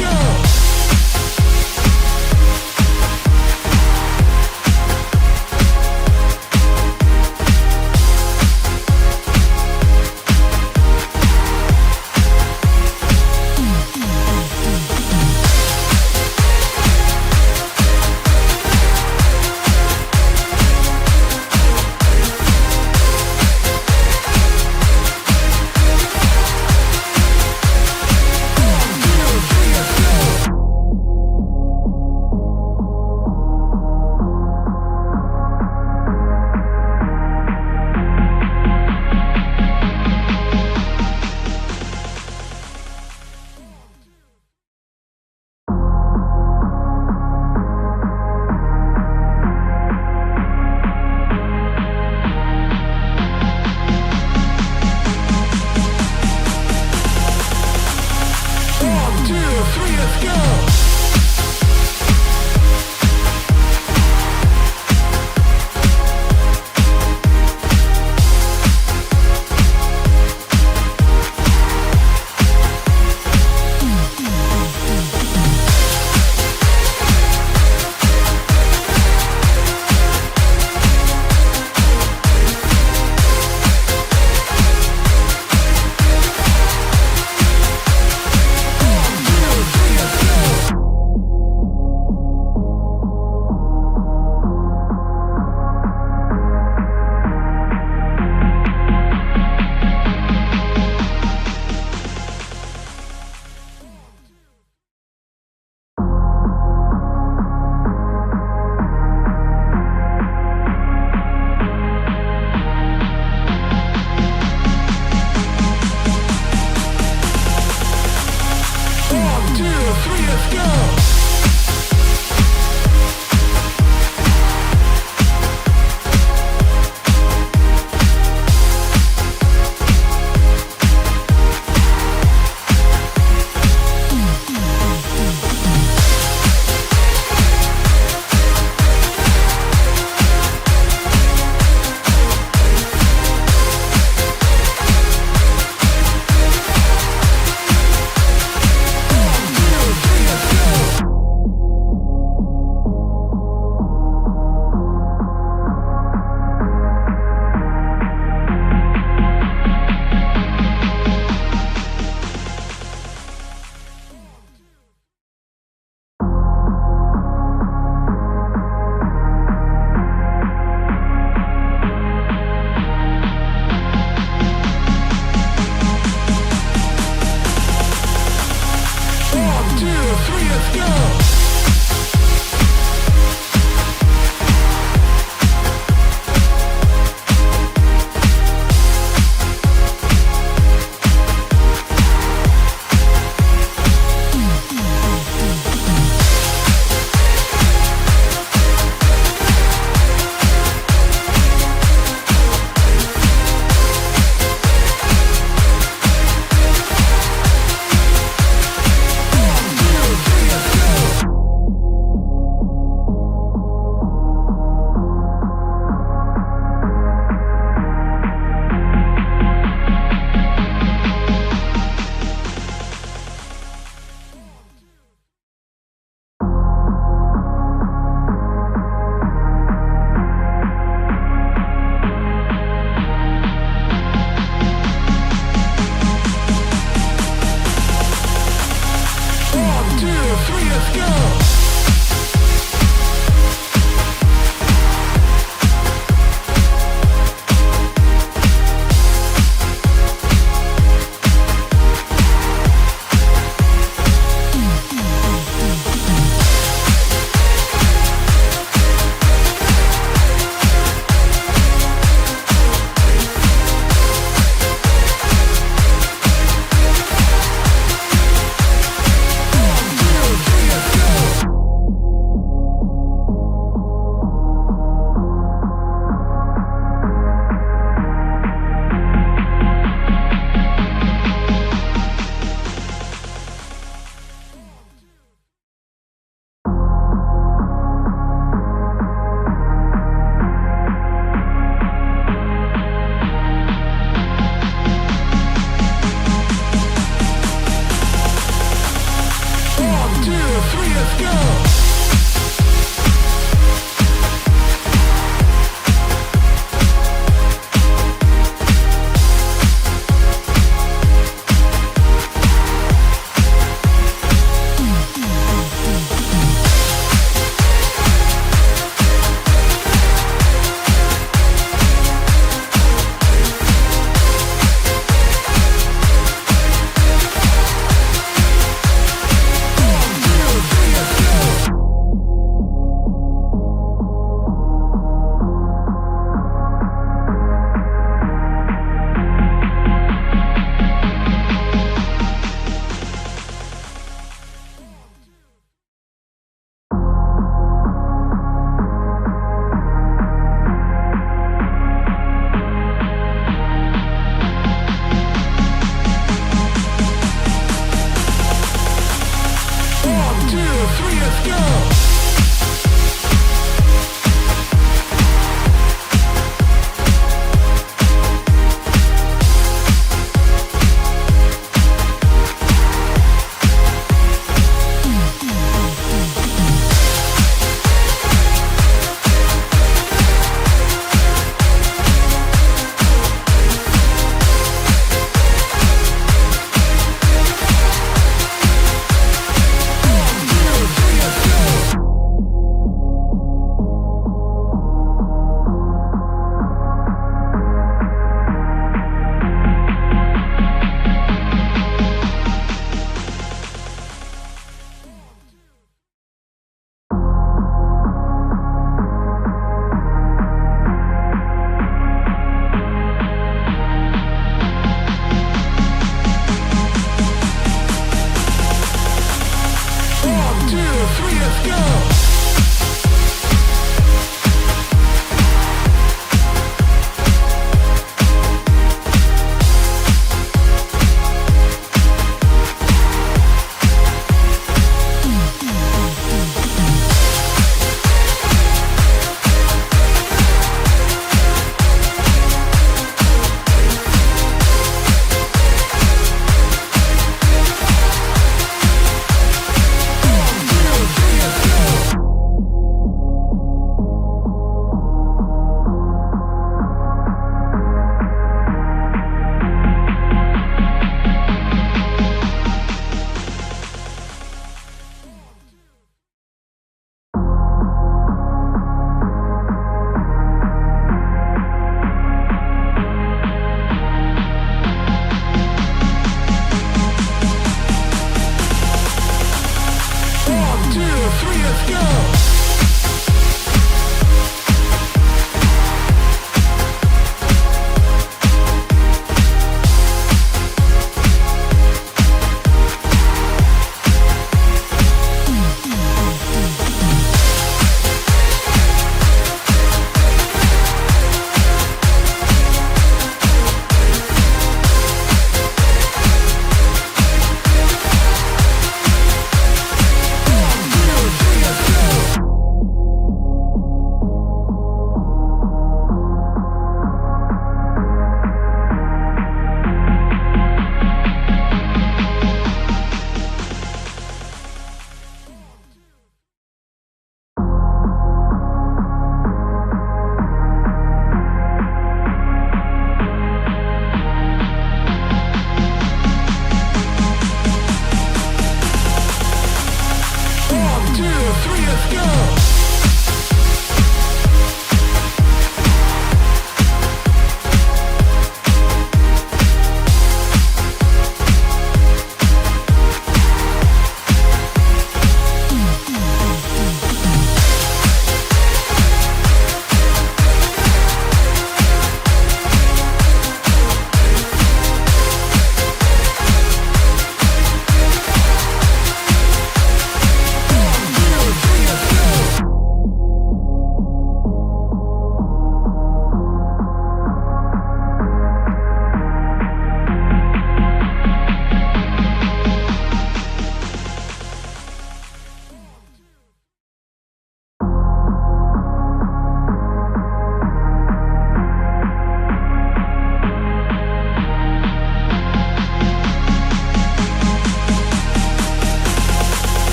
go.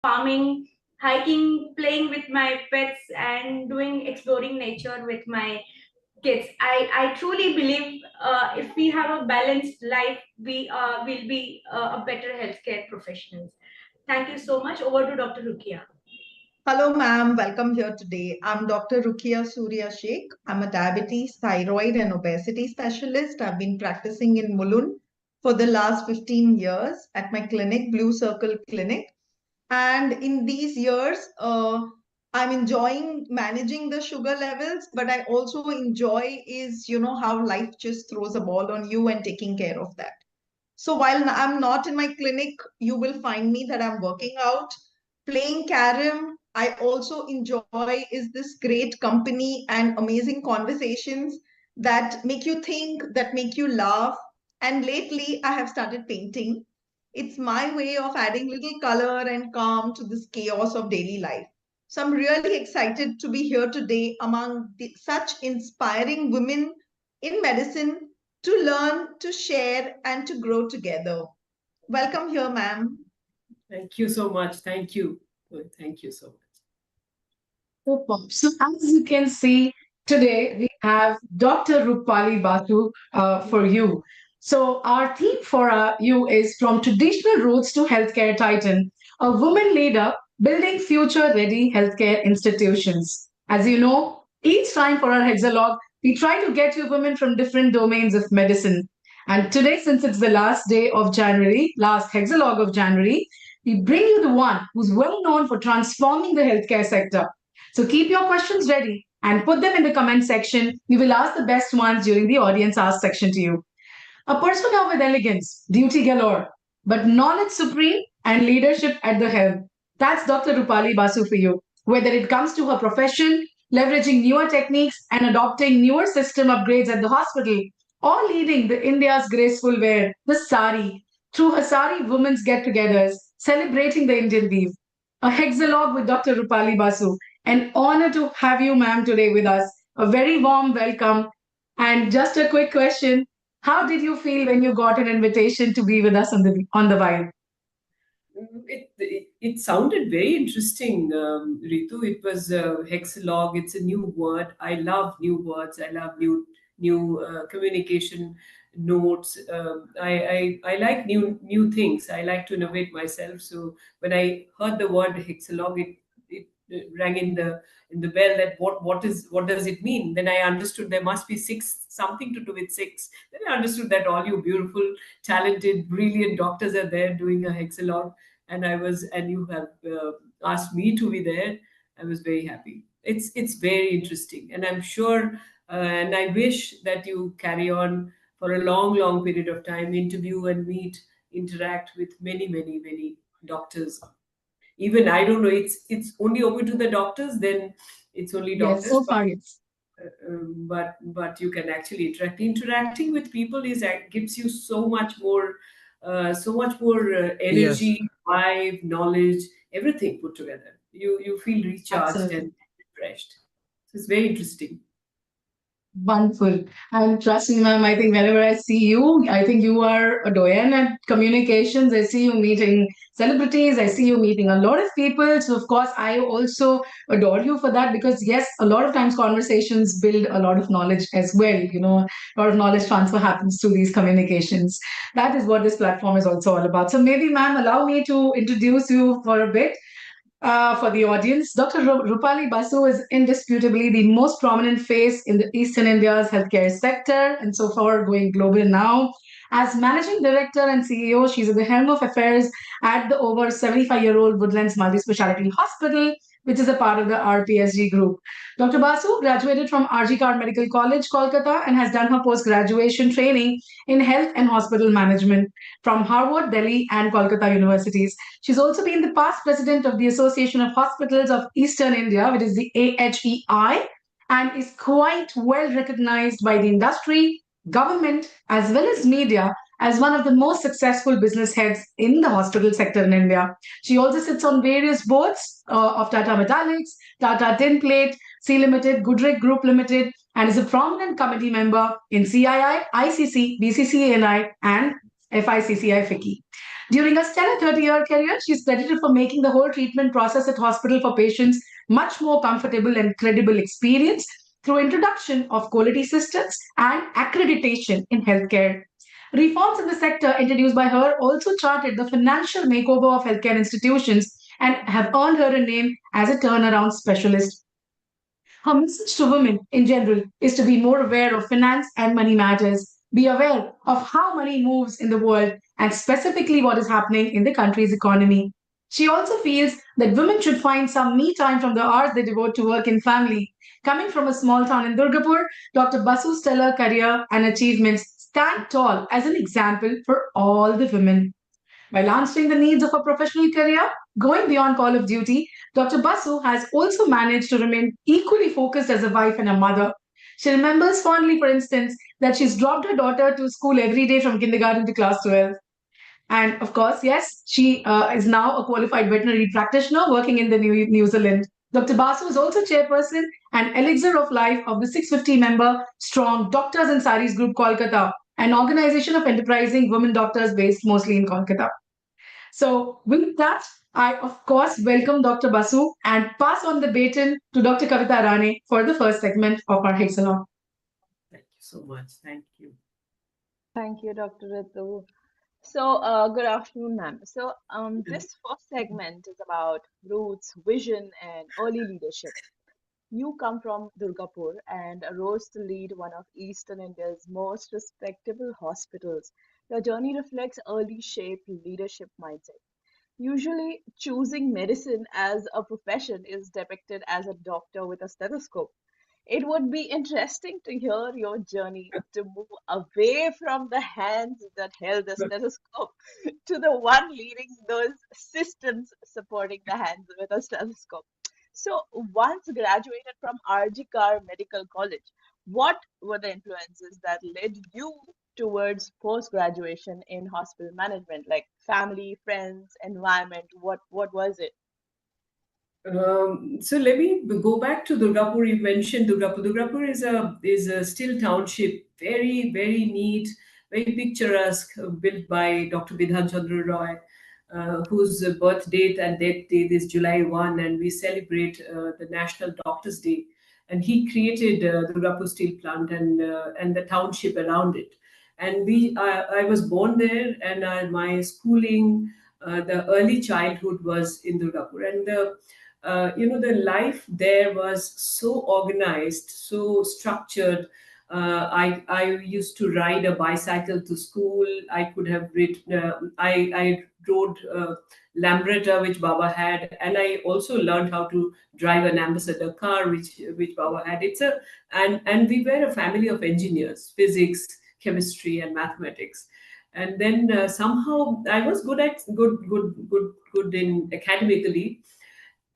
farming, hiking, playing with my pets, and doing exploring nature with my kids. I truly believe if we have a balanced life, we will be a better healthcare professionals. Thank you so much. Over to Dr. Rukia. Hello, ma'am. Welcome here today. I'm Dr. Rukia Surya Sheikh. I'm a diabetes, thyroid, and obesity specialist. I've been practicing in Mulund for the last 15 years at my clinic, Blue Circle Clinic. And in these years, I'm enjoying managing the sugar levels, but I also enjoy how life just throws a ball on you and taking care of that. So while I'm not in my clinic, you will find me that I'm working out, playing carom. I also enjoy is this great company and amazing conversations that make you think, that make you laugh. And lately, I have started painting. It's my way of adding little color and calm to this chaos of daily life. So I'm really excited to be here today among such inspiring women in medicine to learn, to share, and to grow together. Welcome here, ma'am. Thank you so much. Thank you. Thank you so much. Superb. So, as you can see, today we have Dr. Rupali Basu for you. So, our theme for you is From Traditional Roots to Healthcare Titan, a woman leader building future ready healthcare institutions. As you know, each time for our Hexalog, we try to get you women from different domains of medicine. And today, since it's the last day of January, last Hexalog of January, we bring you the one who's well known for transforming the healthcare sector. So keep your questions ready and put them in the comment section. We will ask the best ones during the audience ask section to you. A persona with elegance, duty galore, but knowledge supreme and leadership at the helm. That's Dr. Rupali Basu for you. Whether it comes to her profession, leveraging newer techniques and adopting newer system upgrades at the hospital, or leading the India's graceful wear, the sari, through her sari women's get-togethers, celebrating the Indian weave. A hexalog with Dr. Rupali Basu. An honor to have you, ma'am, today with us. A very warm welcome. And just a quick question. How did you feel when you got an invitation to be with us on the Vibe? It sounded very interesting, Ritu. It was hexalog. It's a new word. I love new words. I love new communication notes. I like new things. I like to innovate myself. So when I heard the word hexalog, it rang in the bell that what does it mean? Then I understood there must be six, something to do with six. Then I understood that all you beautiful, talented, brilliant doctors are there doing a hexalog, and you have asked me to be there. I was very happy. It's very interesting, and I'm sure, and I wish that you carry on for a long period of time, interview and meet, interact with many doctors. Even I don't know, it's only open to the doctors, then it's only Yes, doctors. so far, yes. But you can actually interacting with people gives you so much more Yes. energy, vibe, knowledge, everything put together. You feel recharged Absolutely. and refreshed. So it's very interesting. Wonderful. And trust me, ma'am, I think whenever I see you, I think you are a doyen at communications. I see you meeting celebrities. I see you meeting a lot of people. So, of course, I also adore you for that because, yes, a lot of times conversations build a lot of knowledge as well. A lot of knowledge transfer happens through these communications. That is what this platform is also all about. So, maybe, ma'am, allow me to introduce you for a bit. For the audience, Dr. Rupali Basu is indisputably the most prominent face in the Eastern India's healthcare sector and so far going global now. As managing director and CEO, she's at the helm of affairs at the over 75-year-old Woodlands Multi-Speciality Hospital, which is a part of the RPSG group. Dr. Basu graduated from RG Kar Medical College, Kolkata, and has done her post-graduation training in health and hospital management from Harvard, Delhi, and Kolkata universities. She's also been the past president of the Association of Hospitals of Eastern India, which is the AHEI, and is quite well recognized by the industry, government, as well as media as one of the most successful business heads in the hospital sector in India. She also sits on various boards of Tata Metallics, Tata Tinplate, C Limited, Goodrich Group Limited, and is a prominent committee member in CII, ICC, BCCNI, and FICCI FICCI. During a stellar 30-year career, she is credited for making the whole treatment process at hospital for patients much more comfortable and credible experience through introduction of quality systems and accreditation in healthcare. Reforms in the sector introduced by her also charted the financial makeover of healthcare institutions and have earned her a name as a turnaround specialist. Her message to women in general is to be more aware of finance and money matters. Be aware of how money moves in the world and specifically what is happening in the country's economy. She also feels that women should find some me time from the hours they devote to work and family. Coming from a small town in Durgapur, Dr. Basu's stellar career and achievements stand tall as an example for all the women. While answering the needs of a professional career, going beyond call of duty, Dr. Basu has also managed to remain equally focused as a wife and a mother. She remembers fondly, for instance, that she's dropped her daughter to school every day from kindergarten to class 12. And of course, yes, she is now a qualified veterinary practitioner working in the New Zealand. Dr. Basu is also chairperson and elixir of life of the 650-member strong Doctors in Saris Group Kolkata, an organization of enterprising women doctors based mostly in Kolkata. So with that, I of course welcome Dr. Basu and pass on the baton to Dr. Kavita Rane for the first segment of our Hexalon. Thank you so much. Thank you. Thank you, Dr. Ritu. So, good afternoon, ma'am. So, this first segment is about roots, vision, and early leadership. You come from Durgapur and rose to lead one of Eastern India's most respectable hospitals. Your journey reflects early shaped leadership mindset. Usually, choosing medicine as a profession is depicted as a doctor with a stethoscope. It would be interesting to hear your journey to move away from the hands that held the stethoscope to the one leading those systems supporting the hands with a stethoscope. So, once graduated from RG Kar Medical College, what were the influences that led you towards post graduation in hospital management, like family, friends, environment? What was it? So let me go back to Durgapur. You mentioned Durgapur. Durgapur is a still township, very neat, very picturesque, built by Dr. Bidhan Chandra Roy, whose birth date and death date is July 1, and we celebrate the National Doctors Day. And he created Durgapur Steel Plant and the township around it. And I was born there, and my schooling, the early childhood was in Durgapur, and the life there was so organized, so structured. I used to ride a bicycle to school. I could have ridden. I rode Lambretta, which Baba had, and I also learned how to drive an ambassador car, which Baba had. And we were a family of engineers, physics, chemistry, and mathematics. And then somehow I was good in academically,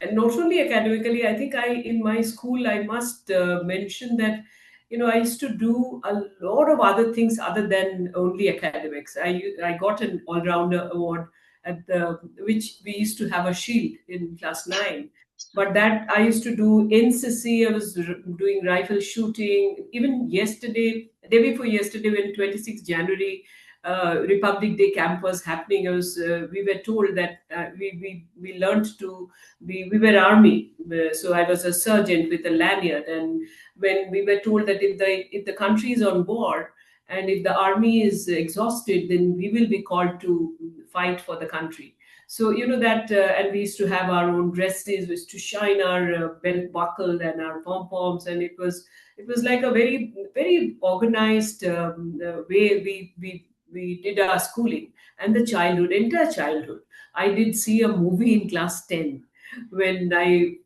and not only academically. I think in my school, I must mention that I used to do a lot of other things other than only academics. I got an all-rounder award at the which we used to have a shield in class 9. But that I used to do NCC. I was doing rifle shooting. Even yesterday, day before yesterday, when 26th January Republic Day camp was happening, we were told that we learned to we were army. So I was a sergeant with a lanyard, and when we were told that if the country is on war and if the army is exhausted, then we will be called to fight for the country. So that, and we used to have our own dresses. We used to shine our belt buckle and our pom poms, and it was like a very organized way we did our schooling and the entire childhood. I did see a movie in class 10 when I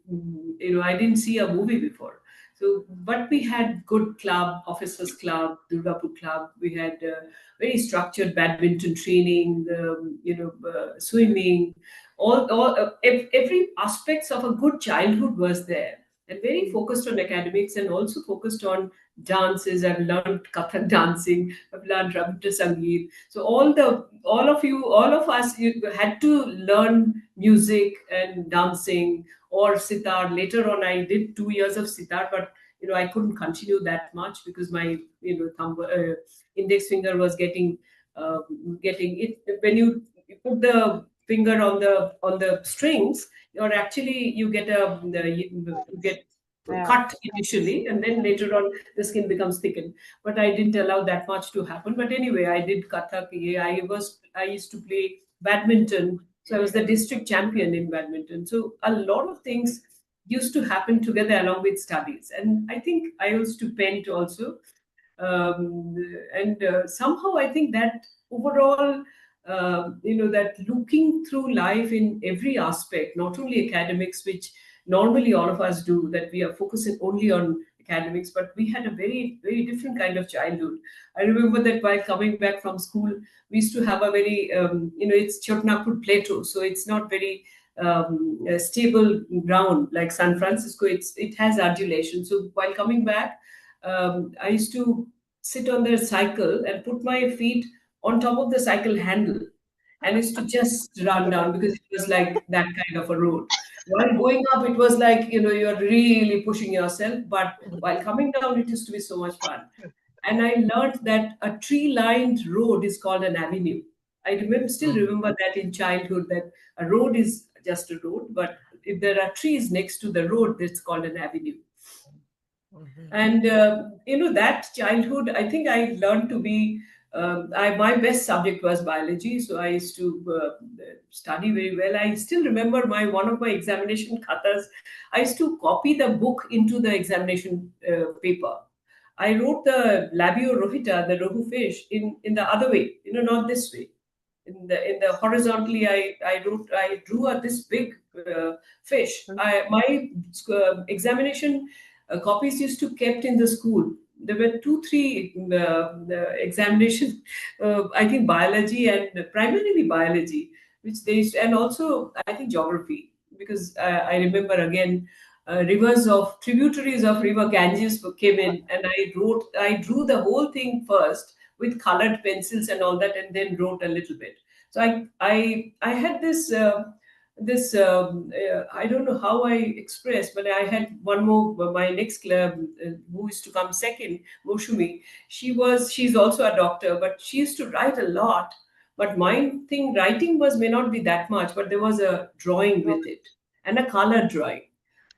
didn't see a movie before. So, but we had good club, officers club, Durgapur club. We had very structured badminton training, swimming, every aspects of a good childhood was there, and very focused on academics and also focused on dances. I've learned Kathak dancing. I've learned Rabindra Sangeet. So all of us had to learn music and dancing or sitar. Later on, I did 2 years of sitar, but I couldn't continue that much because my index finger was getting getting it. When you put the finger on the strings, you're actually you get you get cut initially, and then later on the skin becomes thickened. But I didn't allow that much to happen. But anyway, I did Kathak. I used to play badminton, so I was the district champion in badminton. So a lot of things used to happen together along with studies. And I think I used to paint also. And somehow I think that overall, that looking through life in every aspect, not only academics, which normally all of us do, that we are focusing only on academics, but we had a very, very different kind of childhood. I remember that while coming back from school, we used to have a very, it's Chotnagpur Plateau, so it's not very stable ground like San Francisco. It has undulation. So while coming back, I used to sit on the cycle and put my feet on top of the cycle handle, and used to just run down because it was like that kind of a road. While going up, it was like, you're really pushing yourself, but while coming down, it used to be so much fun. And I learned that a tree-lined road is called an avenue. Still remember that in childhood, that a road is just a road, but if there are trees next to the road, it's called an avenue. And that childhood, I think I learned to be. My best subject was biology, so I used to study very well. I still remember one of my examination khatas. I used to copy the book into the examination paper. I wrote the labio rohita, the rohu fish, in the other way, not this way. In the horizontally, I drew this big fish. My examination copies used to kept in the school. There were 2-3 examination, I think biology, and primarily biology, which they used, and also I think geography, because I remember again rivers of tributaries of river Ganges came in, and I drew the whole thing first with colored pencils and all that, and then wrote a little bit. So I had this. I don't know how I expressed, but I had one more. My next club, who used to come second, Moshumi. She's also a doctor, but she used to write a lot. But my thing, writing may not be that much, but there was a drawing with it, and a color drawing.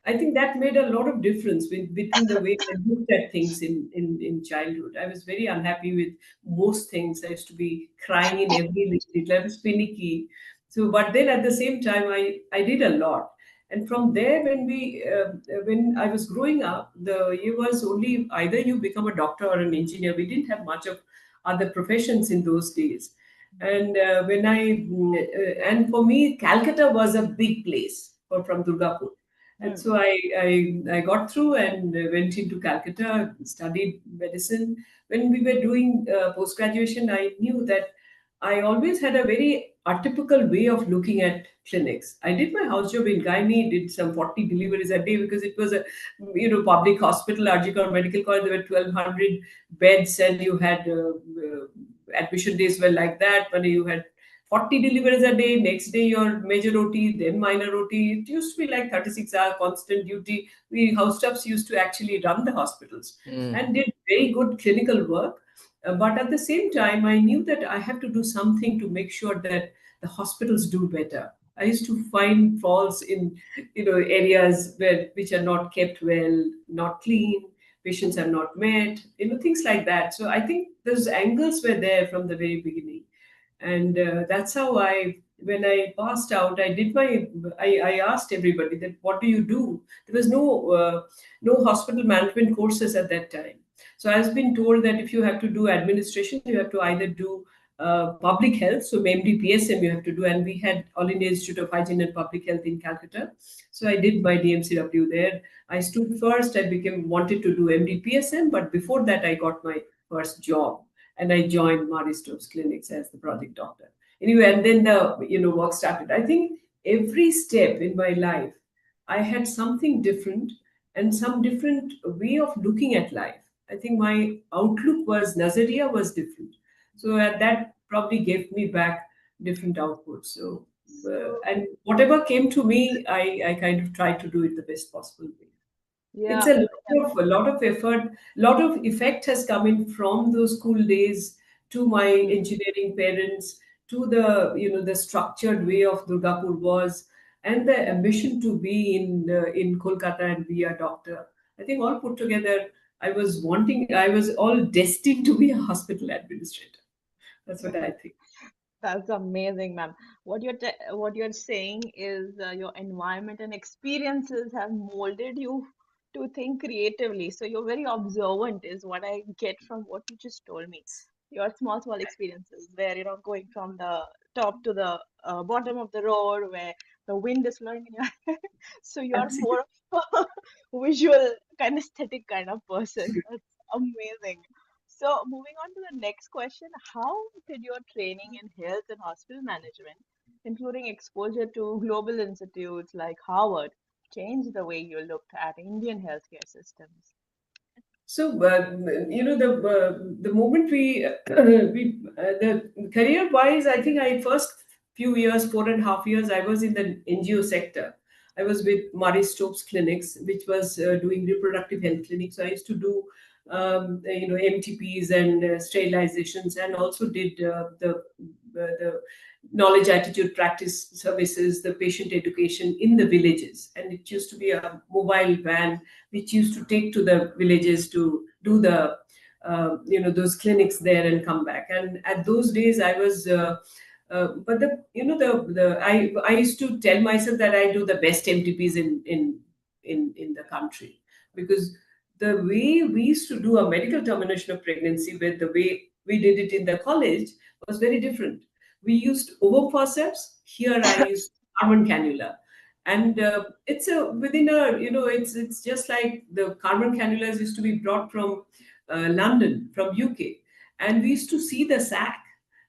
I think that made a lot of difference between the way I looked at things in childhood. I was very unhappy with most things. I used to be crying in every little. I was finicky. So, but then at the same time, I did a lot. And from there, when I was growing up, it was only either you become a doctor or an engineer. We didn't have much of other professions in those days. And and for me, Calcutta was a big place from Durgapur. And so I got through and went into Calcutta, studied medicine. When we were doing post-graduation, I knew that I always had a very atypical way of looking at clinics. I did my house job in Gynae, did some 40 deliveries a day because it was a public hospital, RG Kar Medical College. There were 1,200 beds, and you had admission days were like that. When you had 40 deliveries a day, next day your major OT, then minor OT. It used to be like 36-hour constant duty. We house staffs used to actually run the hospitals and did very good clinical work. But at the same time, I knew that I have to do something to make sure that the hospitals do better. I used to find faults in areas which are not kept well, not clean, patients are not met, things like that. So I think those angles were there from the very beginning. And that's how when I passed out, I asked everybody that, what do you do? There was no hospital management courses at that time. So I've been told that if you have to do administration, you have to either do public health, so MD PSM you have to do, and we had All India Institute of Hygiene and Public Health in Calcutta. So I did my DMCW there. I stood first. I wanted to do MD PSM, but before that I got my first job. And I joined Marie Stopes Clinics as the project doctor. Anyway, and then the work started. I think every step in my life, I had something different and some different way of looking at life. I think my outlook Nazariya was different. So that probably gave me back different outputs. So and whatever came to me, I kind of tried to do it the best possible way. Yeah. It's a lot of effort, lot of effect has come in from those school days to my engineering parents, to the structured way of Durgapur was, and the ambition to be in Kolkata and be a doctor. I think all put together, I was all destined to be a hospital administrator. That's what I think. That's amazing, ma'am. What you're saying is your environment and experiences have molded you to think creatively. So you're very observant, is what I get from what you just told me. Your small experiences, where going from the top to the bottom of the road, where the wind is blowing in your hair. So you're Absolutely. more of a visual, kinesthetic kind of person. That's amazing. So, moving on to the next question, how did your training in health and hospital management, including exposure to global institutes like Harvard, change the way you looked at Indian healthcare systems? So, the moment the career wise, I think I first few years, 4.5 years, I was in the NGO sector. I was with Marie Stopes Clinics, which was doing reproductive health clinics. So I used to do, MTPs and sterilizations, and also did the knowledge attitude practice services, the patient education in the villages. And it used to be a mobile van which used to take to the villages to do the those clinics there and come back. And at those days I was but the you know the I used to tell myself that I do the best MTPs in the country, because the way we used to do a medical termination of pregnancy with the way we did it in the college was very different. We used ovum forceps. Here I used carbon cannula, and it's a within a it's just like the carbon cannulas used to be brought from London, from UK, and we used to see the sac,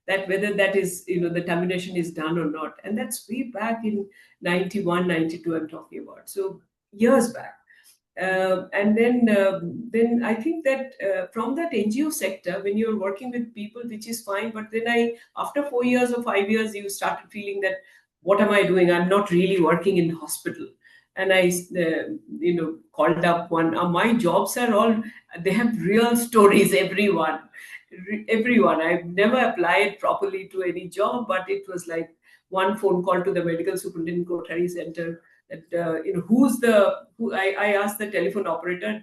that whether that is the termination is done or not. And that's way back in 91, 92 I'm talking about, so years back. And then I think that from that NGO sector, when you're working with people, which is fine, but then after 4 years or 5 years, you started feeling that what am I doing? I'm not really working in hospital. And I, called up one. My jobs are all, they have real stories. Everyone. I've never applied properly to any job, but it was like one phone call to the medical superintendent Kothari Center, that I asked the telephone operator,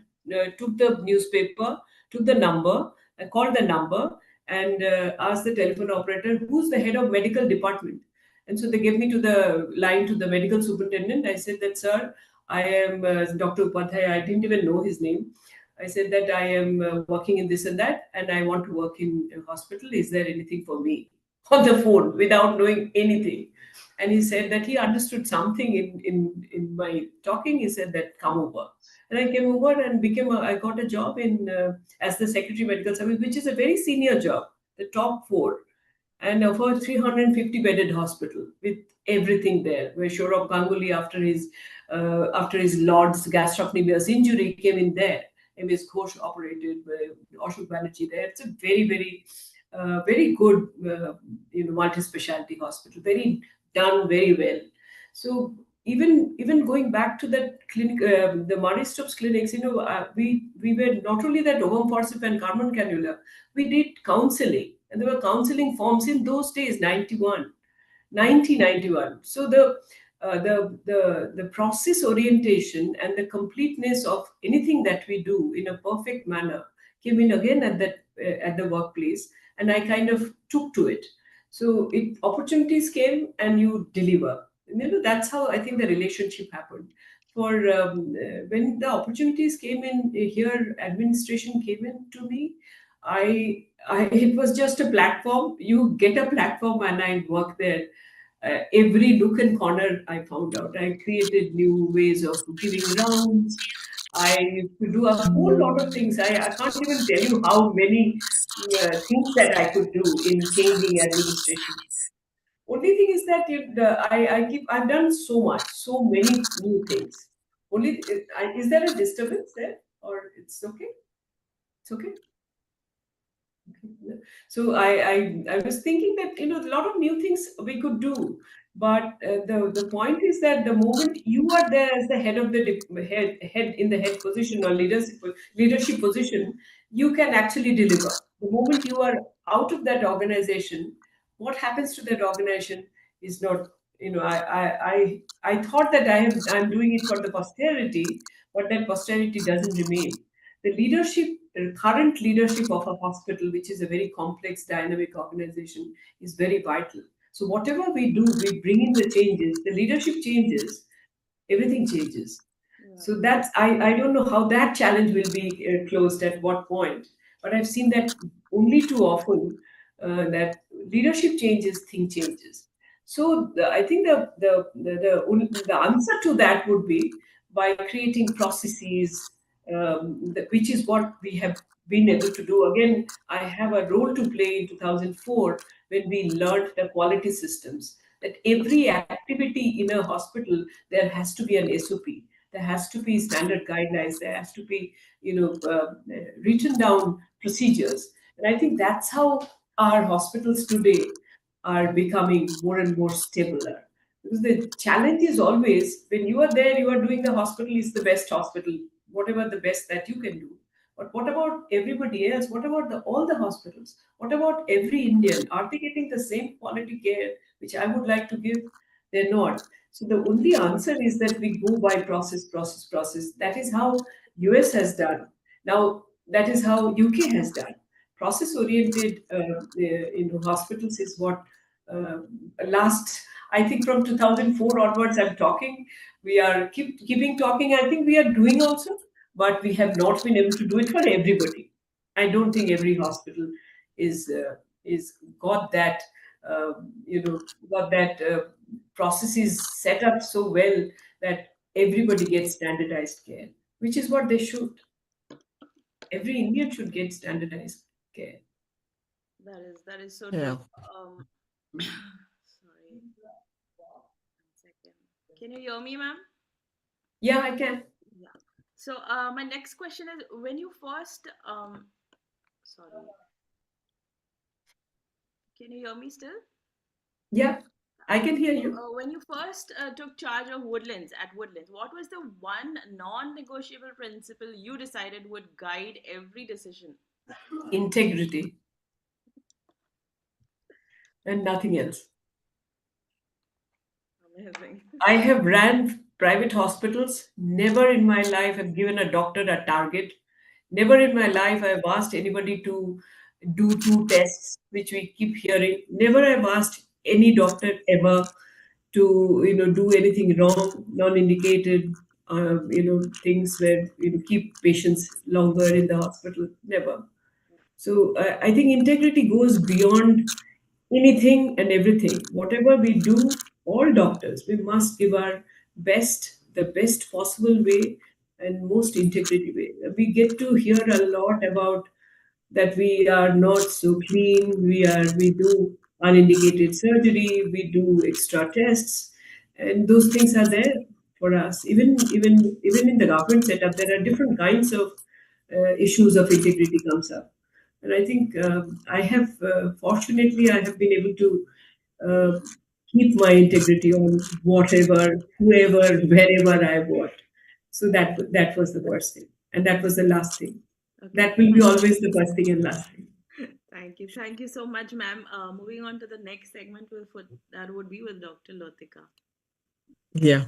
took the newspaper, took the number, I called the number, and asked the telephone operator who's the head of medical department. And so they gave me to the line to the medical superintendent. I said that, sir, I am Dr. Upadhyay. I didn't even know his name. I said that I am working in this and that, and I want to work in a hospital. Is there anything for me? On the phone, without knowing anything. And he said that he understood something in my talking. He said that come over, and I came over and I got a job in as the secretary medical service, which is a very senior job, the top four, and for a 350 bedded hospital with everything there. Where Saurabh Ganguly, after his Lord's gastrocnemius injury, came in there. MS Ghosh operated, Ashok Banerjee there. It's a very good multi-specialty hospital, very done very well. So even going back to that clinic, the Marie Stopes clinics, we were not only that ovum forceps and carbon cannula, we did counseling, and there were counseling forms in those days, 1991. So the process orientation and the completeness of anything that we do in a perfect manner came in again at the workplace, and I kind of took to it. So opportunities came and you deliver. That's how I think the relationship happened. When the opportunities came in here, administration came in to me. It was just a platform. You get a platform, and I work there. Every nook and corner I found out. I created new ways of giving rounds. I used to do a whole lot of things. I can't even tell you how many things that I could do in changing administration. Only thing is that I've done so much, so many new things. Only is there a disturbance there, or it's okay? It's okay. So I was thinking that a lot of new things we could do, but the point is that the moment you are there as the head of the head in the head position or leadership position, you can actually deliver. The moment you are out of that organization, what happens to that organization is not, I thought that I'm doing it for the posterity, but that posterity doesn't remain. The leadership, the current leadership of a hospital, which is a very complex, dynamic organization, is very vital. So whatever we do, we bring in the changes. The leadership changes, everything changes. So that's, I don't know how that challenge will be closed at what point, but I've seen that only too often, that leadership changes, thing changes. So I think the answer to that would be by creating processes, which is what we have been able to do. Again, I have a role to play in 2004 when we learned the quality systems. That every activity in a hospital, there has to be an SOP, there has to be standard guidelines, there has to be, written down procedures. And I think that's how our hospitals today are becoming more and more stabler. Because the challenge is always, when you are there, you are doing, the hospital is the best hospital, whatever the best that you can do. But what about everybody else? What about all the hospitals? What about every Indian? Are they getting the same quality care which I would like to give? They're not. So the only answer is that we go by process, process, process. That is how US has done. Now that is how UK has done. Process-oriented, hospitals is what, uh, last. I think from 2004 onwards, I'm talking. We are keeping talking. I think we are doing also, but we have not been able to do it for everybody. I don't think every hospital is got that, uh, got that processes set up so well that everybody gets standardized care, which is what they should. Every Indian should get standardized care. That is so Yeah. true. Sorry, 1 second. Can you hear me, ma'am? Yeah, I can. Yeah. So my next question is, when you first sorry, can you hear me still? Yeah, I can hear you. When you first took charge of Woodlands, what was the one non-negotiable principle you decided would guide every decision? Integrity and nothing else. Amazing. I have ran private hospitals. Never in my life have given a doctor a target. Never in my life I have asked anybody to do 2 tests, which we keep hearing. Never have asked any doctor ever to, do anything wrong, non-indicated, things where, keep patients longer in the hospital. Never. So I think integrity goes beyond anything and everything. Whatever we do, all doctors, we must give our best, the best possible way and most integrity way. We get to hear a lot about that we are not so clean. We do unindicated surgery, we do extra tests, and those things are there for us. Even in the government setup, there are different kinds of issues of integrity comes up. And I think I have, fortunately, I have been able to uh, keep my integrity on whatever, whoever, wherever I worked. So that was the worst thing, and that was the last thing. Okay. That will be always the first thing and last thing. Thank you so much, ma'am. Moving on to the next segment, that would be with Dr. Lotika. Yeah.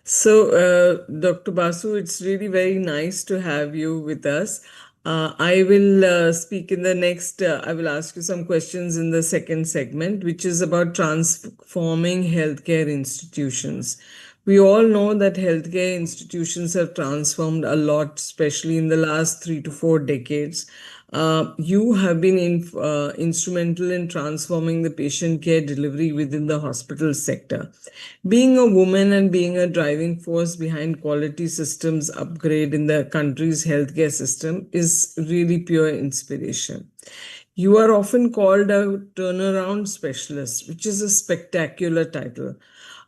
So, Dr. Basu, it's really very nice to have you with us. I will speak in the next, I will ask you some questions in the second segment, which is about transforming healthcare institutions. We all know that healthcare institutions have transformed a lot, especially in the last 3 to 4 decades. You have been instrumental in transforming the patient care delivery within the hospital sector. Being a woman and being a driving force behind quality systems upgrade in the country's healthcare system is really pure inspiration. You are often called a turnaround specialist, which is a spectacular title.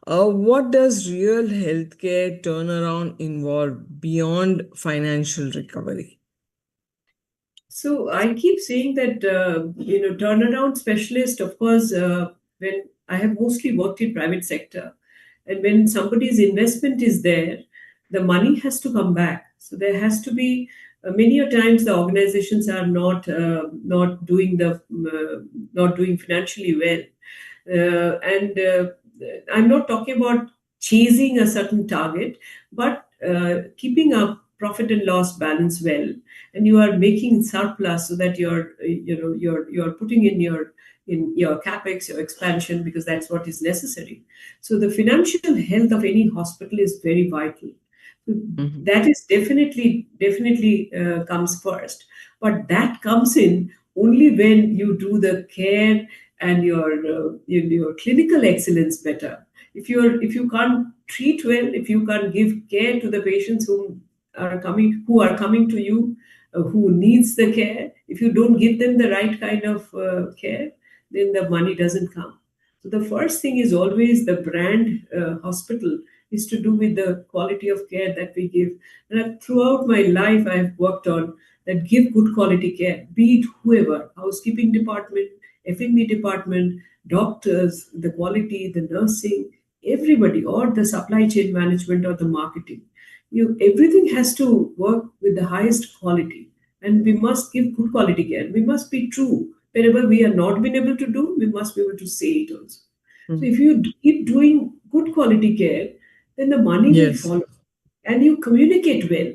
What does real healthcare turnaround involve beyond financial recovery? So I keep saying that, turnaround specialist. Of course, when I have mostly worked in private sector, and when somebody's investment is there, the money has to come back. So there has to be many a times the organizations are not doing not doing financially well, and I'm not talking about chasing a certain target, but keeping a profit and loss balance well, and you are making surplus so that you're putting in your capex, your expansion, because that's what is necessary. So the financial health of any hospital is very vital. Mhm. That is definitely comes first, but that comes in only when you do the care and your clinical excellence better. If you can't treat well, if you can't give care to the patients who are coming to you, who needs the care, if you don't give them the right kind of care, then the money doesn't come. So the first thing is always the brand hospital is to do with the quality of care that we give. And throughout my life, I have worked on that: give good quality care, be it whoever, housekeeping department, F&B department, doctors, the quality, the nursing, everybody, or the supply chain management or the marketing. Everything has to work with the highest quality, and we must give good quality care. We must be true. Wherever we are not been able to do, we must be able to say it also. So if you keep doing good quality care, then the money will Yes. follow, and you communicate well.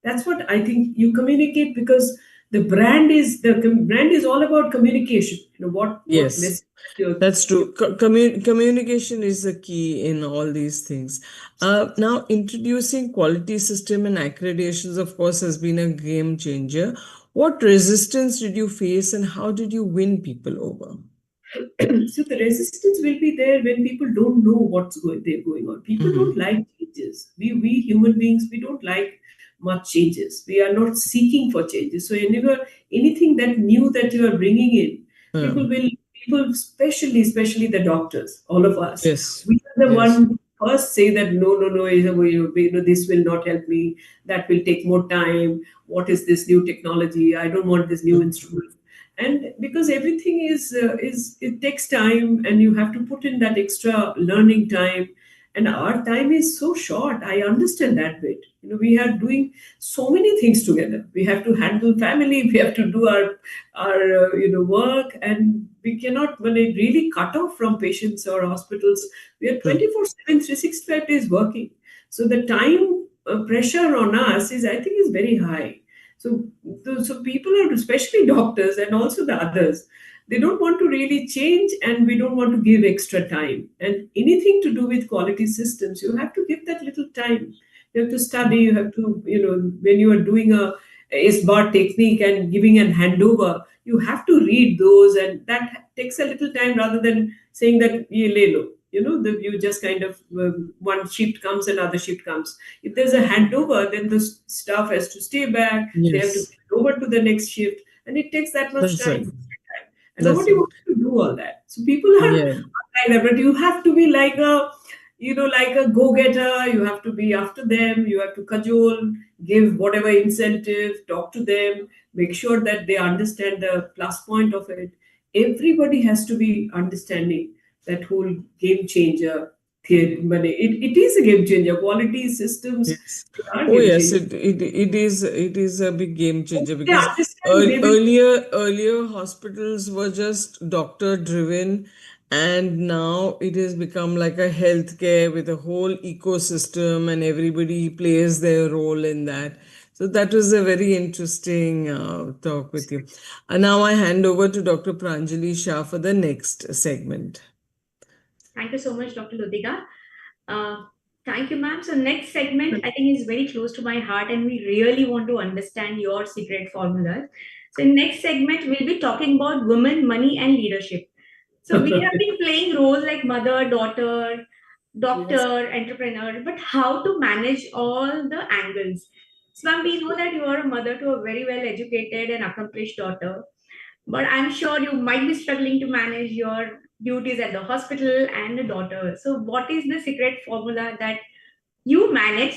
That's what I think. You communicate because the brand is all about communication. What Yes. message you're, That's true. Communication is the key in all these things. Now, introducing quality system and accreditations, of course, has been a game changer. What resistance did you face and how did you win people over? so the resistance will be there when people don't know they're going on. People don't like changes. We human beings, we don't like much changes. We are not seeking for changes. So anything that new that you are bringing in, Yeah. people, especially the doctors, all of us, Yes. we are the Yes. one first say that no, this will not help me. That will take more time. What is this new technology? I don't want this new instrument. And because everything is it takes time, and you have to put in that extra learning time, and our time is so short. I understand that bit. We are doing so many things together. We have to handle family, we have to do our work, and we cannot really cut off from patients or hospitals. We are True. 24/7, 365 days working. So the time pressure on us is, I think, is very high. So, so people are, especially doctors and also the others, they don't want to really change, and we don't want to give extra time. And anything to do with quality systems, you have to give that little time. You have to study. You have to, when you are doing a SBAR technique and giving an handover, you have to read those, and that takes a little time rather than saying that ye le lo. You just kind of one shift comes, another shift comes. If there's a handover, then the staff has to stay back. They have to Yes. get over to the next shift, and it takes that much That's right. time. And That's nobody right. wants to do all that. So people are Yeah. like that, but you have to be like a go-getter. You have to be after them. You have to cajole, give whatever incentive, talk to them, make sure that they understand the plus point of it. Everybody has to be understanding that whole game changer theory. But it is a game changer. Quality systems, Yes. they are Oh game yes, changers. it is a big game If changer they because understand, they will. earlier hospitals were just doctor driven, and now it has become like a healthcare with a whole ecosystem, and everybody plays their role in that. So that was a very interesting talk with you. And now I hand over to Dr. Pranjali Shah for the next segment. Thank you so much, Dr. Ludika. Uh, Thank you, ma'am. So next segment, I think, is very close to my heart, and we really want to understand your secret formulas. So in next segment, we'll be talking about women, money, and leadership. So we have been playing roles like mother, daughter, Yes. doctor, entrepreneur, but how to manage all the angles? So ma'am, we know that you are a mother to a very well educated and accomplished daughter, but I'm sure you might be struggling to manage your duties at the hospital and the daughter. So, what is the secret formula that you manage?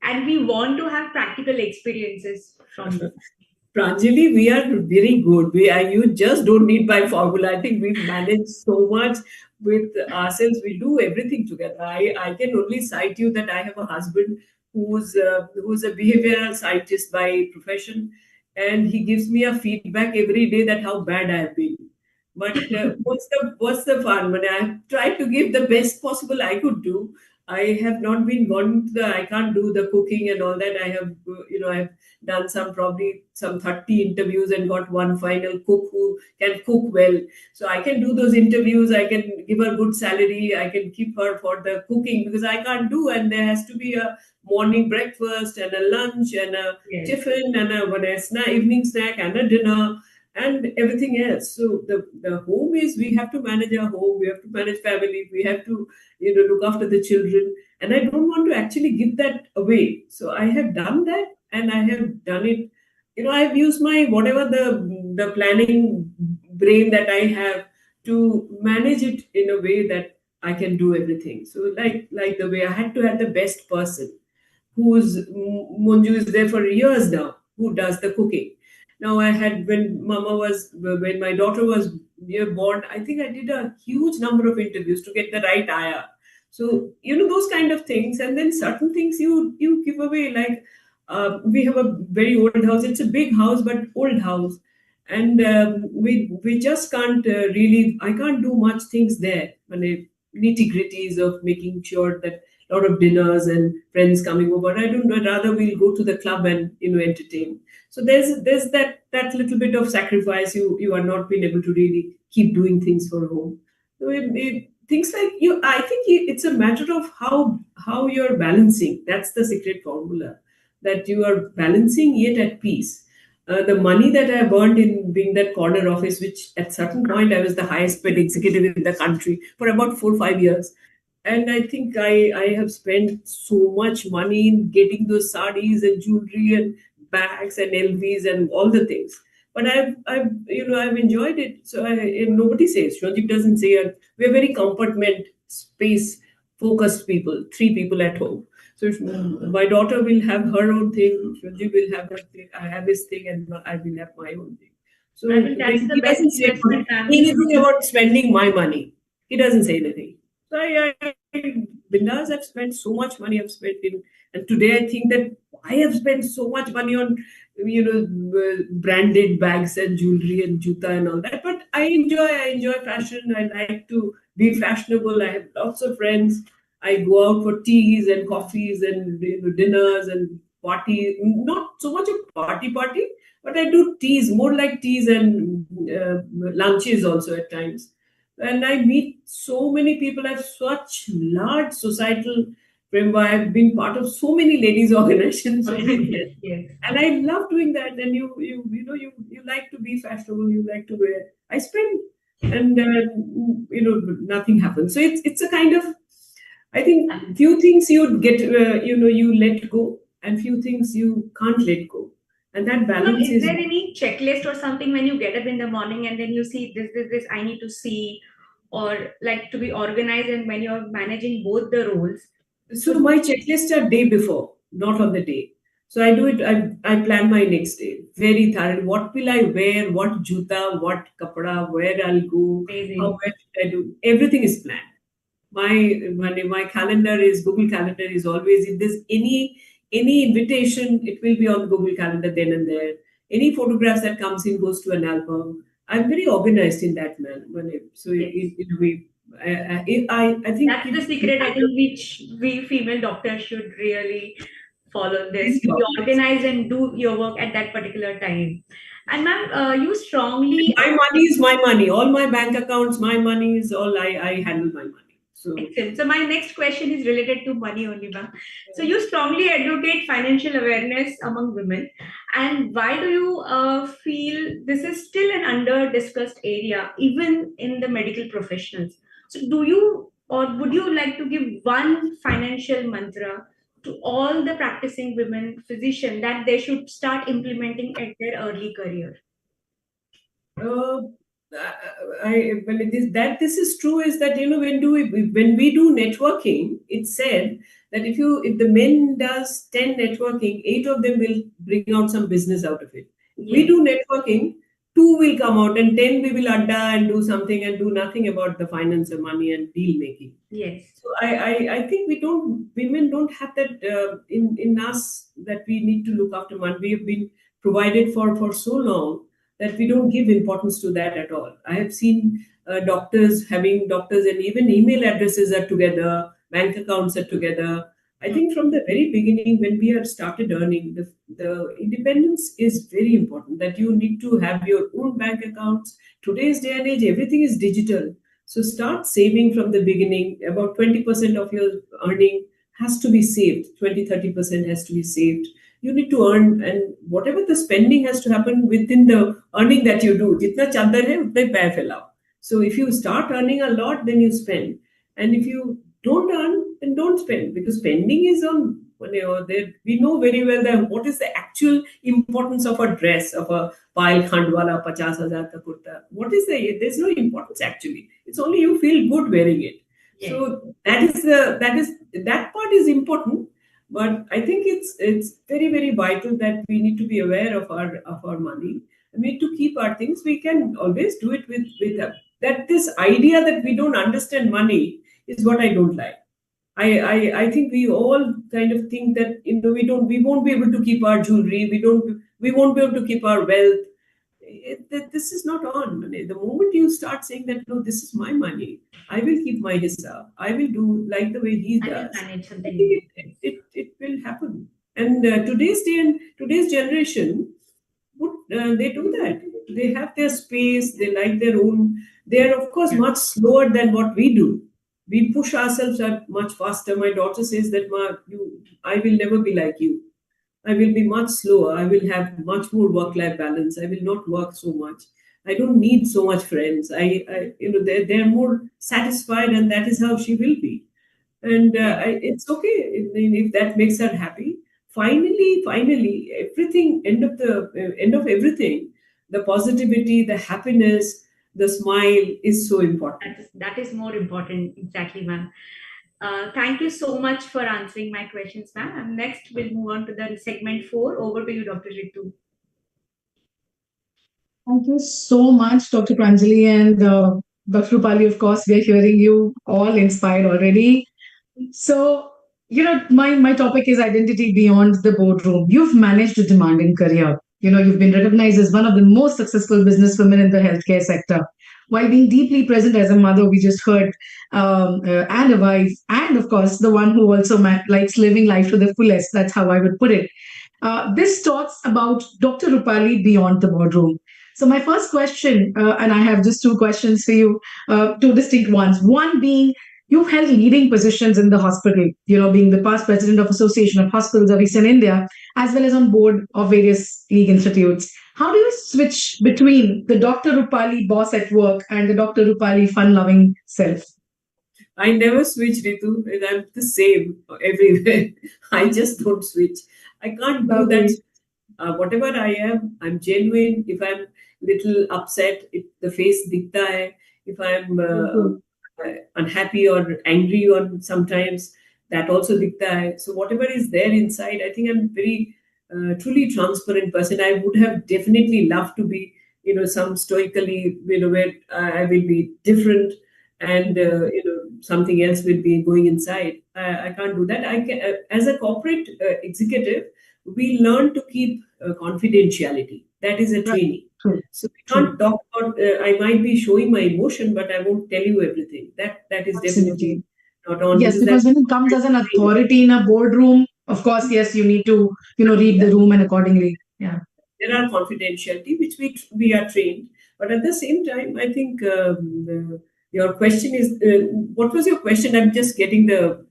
And we want to have practical experiences from this. Pranjali, we are very good. You just don't need my formula. I think we manage so much with ourselves. We do everything together. I can only cite you that I have a husband who's a behavioral scientist by profession, and he gives me a feedback every day that how bad I have been. But what's the fun? When I tried to give the best possible I could do, I have not been gone to the. I can't do the cooking and all that. I have I've done probably some 30 interviews and got one final cook who can cook well. So I can do those interviews. I can give her good salary. I can keep her for the cooking because I can't do. And there has to be a morning breakfast and a lunch and a Yes. tiffin and evening snack and a dinner and everything else. So the home is, we have to manage our home, we have to manage family, we have to look after the children, and I don't want to actually give that away. So I have done that, and I have done it. I've used my whatever the planning brain that I have to manage it in a way that I can do everything. So like the way I had to have the best person who's Monju is there for years now, who does the cooking. Now I had when my daughter was born, I think I did a huge number of interviews to get the right ayah. So those kind of things, and then certain things you give away. Like we have a very old house. It's a big house, but old house, and we just can't really. I can't do much things there. When nitty gritties of making sure that lot of dinners and friends coming over. I don't know. Rather, we'll go to the club and entertain. So there's that little bit of sacrifice. You are not being able to really keep doing things for home. So things like you, I think it's a matter of how you're balancing. That's the secret formula. That you are balancing yet at peace. The money that I earned in being that corner office, which at certain point I was the highest paid executive in the country for about 4 or 5 years, and I think I have spent so much money in getting those sarees and jewelry and bags and LVs and all the things. But I've enjoyed it. So and nobody says, Shonjip doesn't say it. We're very compartment space focused people, three people at home. So if my daughter will have her own thing, Shonjip will have her thing, I have his thing, and I will have my own thing. So I think that's the he best doesn't say investment anything about spending my money. He doesn't say anything. So Bindas, I've spent so much money I've spent in, and today I think that I have spent so much money on, branded bags and jewelry and juta and all that. But I enjoy fashion. I like to be fashionable. I have lots of friends. I go out for teas and coffees and dinners and parties. Not so much a party, but I do teas, more like teas and lunches also at times. And I meet so many people. I have such large societal framework. I've been part of so many ladies' organizations, so many, Yes. and I love doing that. And you like to be fashionable. You like to wear. I spend, and nothing happens. So it's a kind of. I think few things you get, you let go, and few things you can't let go, and that So, balance is is. there any checklist or something when you get up in the morning and then you see this I need to see, or like to be organized, and when you're managing both the roles? So my checklists are day before, not on the day. So I do it. I plan my next day very thoroughly. What will I wear? What juta? What kapda? Where I'll go? Amazing. Where should I do? Everything is planned. My calendar is Google Calendar is always, if there's any invitation, it will be on Google Calendar then and there. Any photographs that comes in goes to an album. I'm very organized in that man. So Yes. in a way, I think That's the secret, I think, which we female doctors should really follow this. Very To be organized. organized and do your work at that particular time. And ma'am, you strongly My money is my money. All my bank accounts, my money is all I handle my money. So excellent. So my next question is related to money only, ma'am. So you strongly advocate financial awareness among women, and why do you feel this is still an under-discussed area, even in the medical professionals? So do you, or would you like to give one financial mantra to all the practicing women physicians that they should start implementing at their early career? uh, when this is true is that when we do networking, it's said that if the men does 10 networking, 8 of them will bring out some business out of it. We Yes. do networking, 2 will come out, and 10 we will adda and do something and do nothing about the finance or money and deal making. Yes. So I think women don't have that in us, that we need to look after money. We have been provided for so long that we don't give importance to that at all. I have seen doctors and even email addresses are together, bank accounts are together. I think from the very beginning, when we have started earning, the independence is very important, that you need to have your own bank accounts. Today's day and age, everything is digital. So start saving from the beginning. About 20% of your earning has to be saved. 20-30% has to be saved. You need to earn, and whatever the spending has to happen within the earning that you do. Jitna chadar hai, utna hi pair phailao. So if you start earning a lot, then you spend. And if you don't earn, then don't spend, because spending is on, we know very well that what is the actual importance of a dress, of a pile khandwala 50,000 ka kurta. There's no importance actually. It's only you feel good wearing it. Yes. So that part is important. But I think it's very, very vital that we need to be aware of our money. We need to keep our things. We can always do it with that. This idea that we don't understand money is what I don't like. I think we all kind of think that we won't be able to keep our jewelry. We won't be able to keep our wealth. This is not on. The moment you start saying that, no, this is my money, I will keep my hissa, I will do like the way he I will does, manage I something. think it will happen. And today's day and today's generation, they do that. They have their space. They like their own. They are, of course, much slower than what we do. We push ourselves up much faster. My daughter says that, Ma, I will never be like you. I will be much slower. I will have much more work-life balance. I will not work so much. I don't need so much friends. They're more satisfied, and that is how she will be. And it's okay if that makes her happy. Finally, everything, end of everything, the positivity, the happiness, the smile is so important. That is more important, exactly, ma'am. Thank you so much for answering my questions, ma'am. And next, we'll move on to the segment 4. Over to you, Dr. Ritu. Thank you so much, Dr. Pranjali and Dr. Rupali. Of course, we are hearing you all inspired already. So, my topic is identity beyond the boardroom. You've managed a demanding career. You've been recognized as one of the most successful businesswomen in the healthcare sector. While being deeply present as a mother, we just heard, and a wife, and of course, the one who also likes living life to the fullest. That's how I would put it. This talks about Dr. Rupali beyond the boardroom. So my first question, and I have just 2 questions for you, 2 distinct ones. One being, you've held leading positions in the hospital, being the past president of Association of Hospitals of Eastern India, as well as on board of various league institutes. How do you switch between the Dr. Rupali boss at work and the Dr. Rupali fun-loving self? I never switch, Ritu. I'm the same everywhere. I just don't switch. I can't do that. Whatever I am, I'm genuine. If I'm little upset, the face dikhta hai. If I'm unhappy or angry, or sometimes that also dikhta hai. So whatever is there inside, I think I'm very truly transparent person. I would have definitely loved to be, some stoically, where I will be different, and something else will be going inside. I can't do that. I can, as a corporate executive, we learn to keep confidentiality. That is a training. True. So we can't talk about. I might be showing my emotion, but I won't tell you everything. That is definitely not on. Yes, because when it comes as an authority in a boardroom, of course, yes, you need to read the room and accordingly. Yeah, there are confidentiality which we are trained, but at the same time, I think your question is what was your question? I'm just getting the.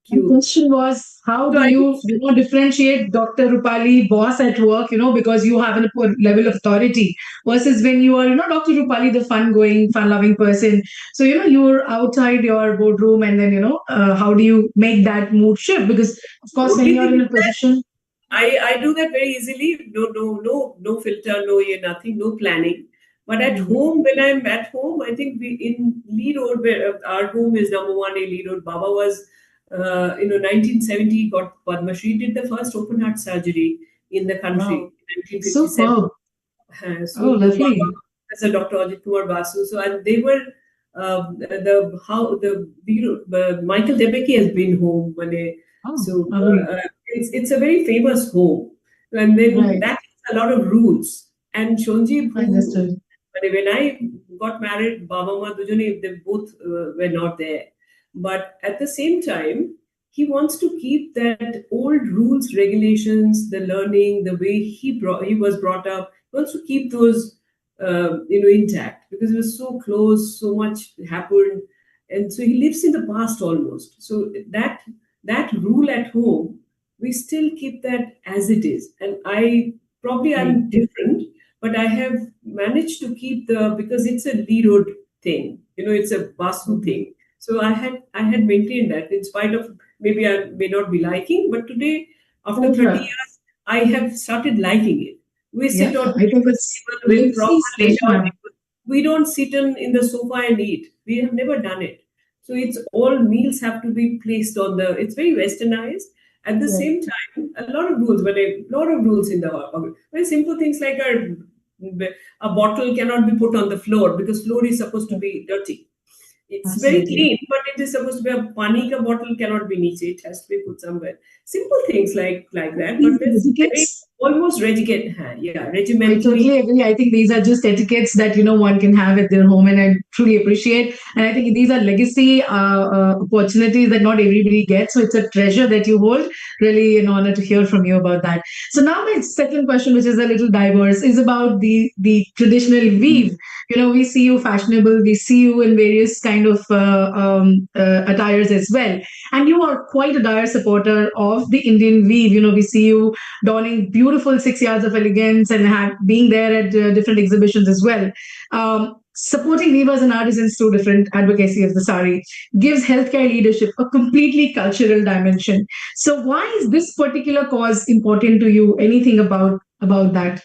The question was, how do you differentiate Dr. Rupali boss at work, because you have a level of authority, versus when you are, Dr. Rupali, the fun-going, fun-loving person. So, you're outside your boardroom, and then, how do you make that mood shift? Because, of course, when you're in a position. I do that very easily. No filter, nothing, no planning. But at home, when I'm at home, I think in Lee Road, where our home is number 1A Lee Road, Baba was 1970 got Padma Shri, did the first open heart surgery in the country. Wow. 1957. So Oh, lovely. Professor Dr. Ajit Kumar Basu. So and they were Michael Debicki has been home one day. Oh, So lovely. it's a very famous home, and then Right. that has a lot of rules. And Shonji, I understood. when I got married, Baba Ma Dujani, they both were not there. But at the same time, he wants to keep that old rules, regulations, the learning, the way he was brought up. He wants to keep those intact because it was so close, so much happened, and so he lives in the past almost. So that rule at home, we still keep that as it is. And I'm different, but I have managed to keep because it's a Leroad thing, it's a Basu thing. So I had maintained that in spite of maybe I may not be liking, but today after 30 years I have started liking it. We sit Yeah, on I think breakfast it's table with legacy proper laid special, out ma'am. table. We don't sit in the sofa and eat. We have never done it. So it's all meals have to be placed on it's very westernized. At the Yeah. same time, a lot of rules, in the very simple things like a bottle cannot be put on the floor because floor is supposed to be dirty. It's very Absolutely. clean, but it is supposed to be a pani ka bottle cannot be niche. It has to be put somewhere. Simple things like that, These but it's very etiquettes, almost I regimentally. totally agree. I think these are just etiquettes that one can have at their home, and I truly appreciate. And I think these are legacy opportunities that not everybody gets. So it's a treasure that you hold. Really an honor to hear from you about that. So now my second question, which is a little diverse, is about the traditional weave. We see you fashionable. We see you in various kind of attires as well. And you are quite a dire supporter of the Indian weave. We see you donning beautiful 6 yards of elegance and being there at different exhibitions as well. Supporting weavers and artisans through different advocacy of the sari gives healthcare leadership a completely cultural dimension. So, why is this particular cause important to you? Anything about that?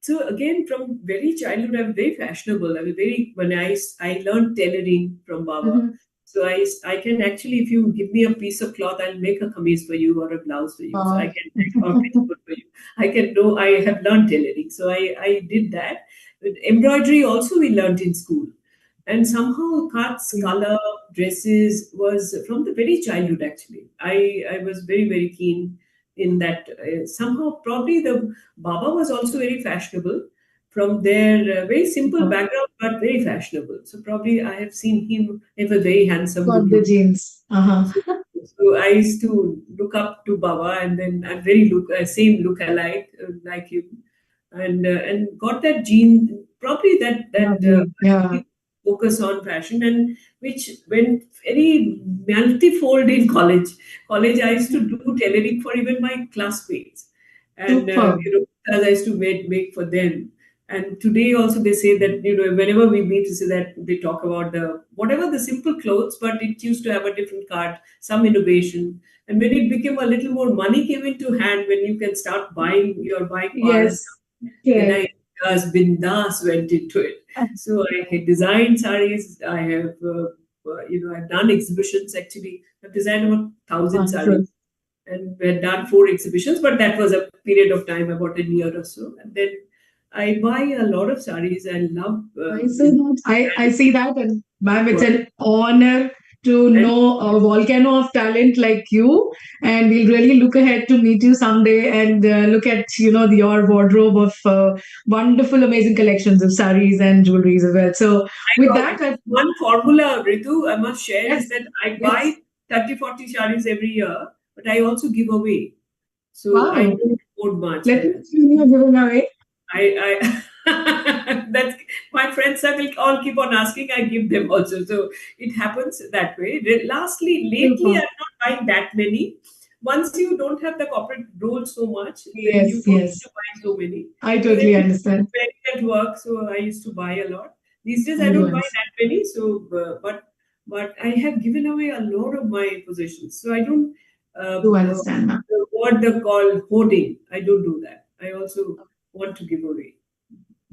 So again, from very childhood, I'm very fashionable. I was very when I learned tailoring from Baba. Mhm. So I can actually, if you give me a piece of cloth, I'll make a kameez for you or a blouse for you. So I can make or petticoat for you. I have learned tailoring. So I did that. With embroidery also we learned in school. And somehow cuts, color, dresses was from the very childhood actually. I was very, very keen in that. Somehow probably the Baba was also very fashionable from their very simple background, but very fashionable. So probably I have seen him. He was very handsome, Got good the looking. genes. So I used to look up to Baba, and then I'm very same look alike like him, and got that gene. Probably that Lovely. Yeah. focus on fashion, and which went very multifold in college. College, I used to do tailoring for even my classmates, and Super. as I used to make for them. And today also they say that whenever we meet, they say that they talk about the whatever the simple clothes, but it used to have a different card, some innovation. And when it became a little more money came into hand, when you can start buying your buying power and Yes. stuff, then Yeah. I as bindas went into it. So I had designed saris. I have I've done exhibitions actually. I've designed about 1,000 Wonderful. saris, and we had done 4 exhibitions, but that was a period of time about a year or so. And then I buy a lot of saris. I love I see that. I see that, and ma'am, it's an honor to and know a volcano of talent like you, and we'll really look ahead to meet you someday and look at your wardrobe of wonderful, amazing collections of saris and jewelries as well. So with that, one formula, Ritu, I must share yes, is that I buy yes, 30, 40 saris every year, but I also give away. So I wow. don't afford much. Let me see you giving away. That's my friend circle all keep on asking. I give them also, so it happens that way. Lately, Super. I'm not buying that many. Once you don't have the corporate role so much, then you Yes, don't need yes. to buy so many. I Because totally everything understand. is very at work, so I used to buy a lot. These days, I I do don't buy understand. that many. So, but I have given away a lot of my possessions. So I don't. Do understand, ma'am. What they call hoarding. I don't do that. I also want to give away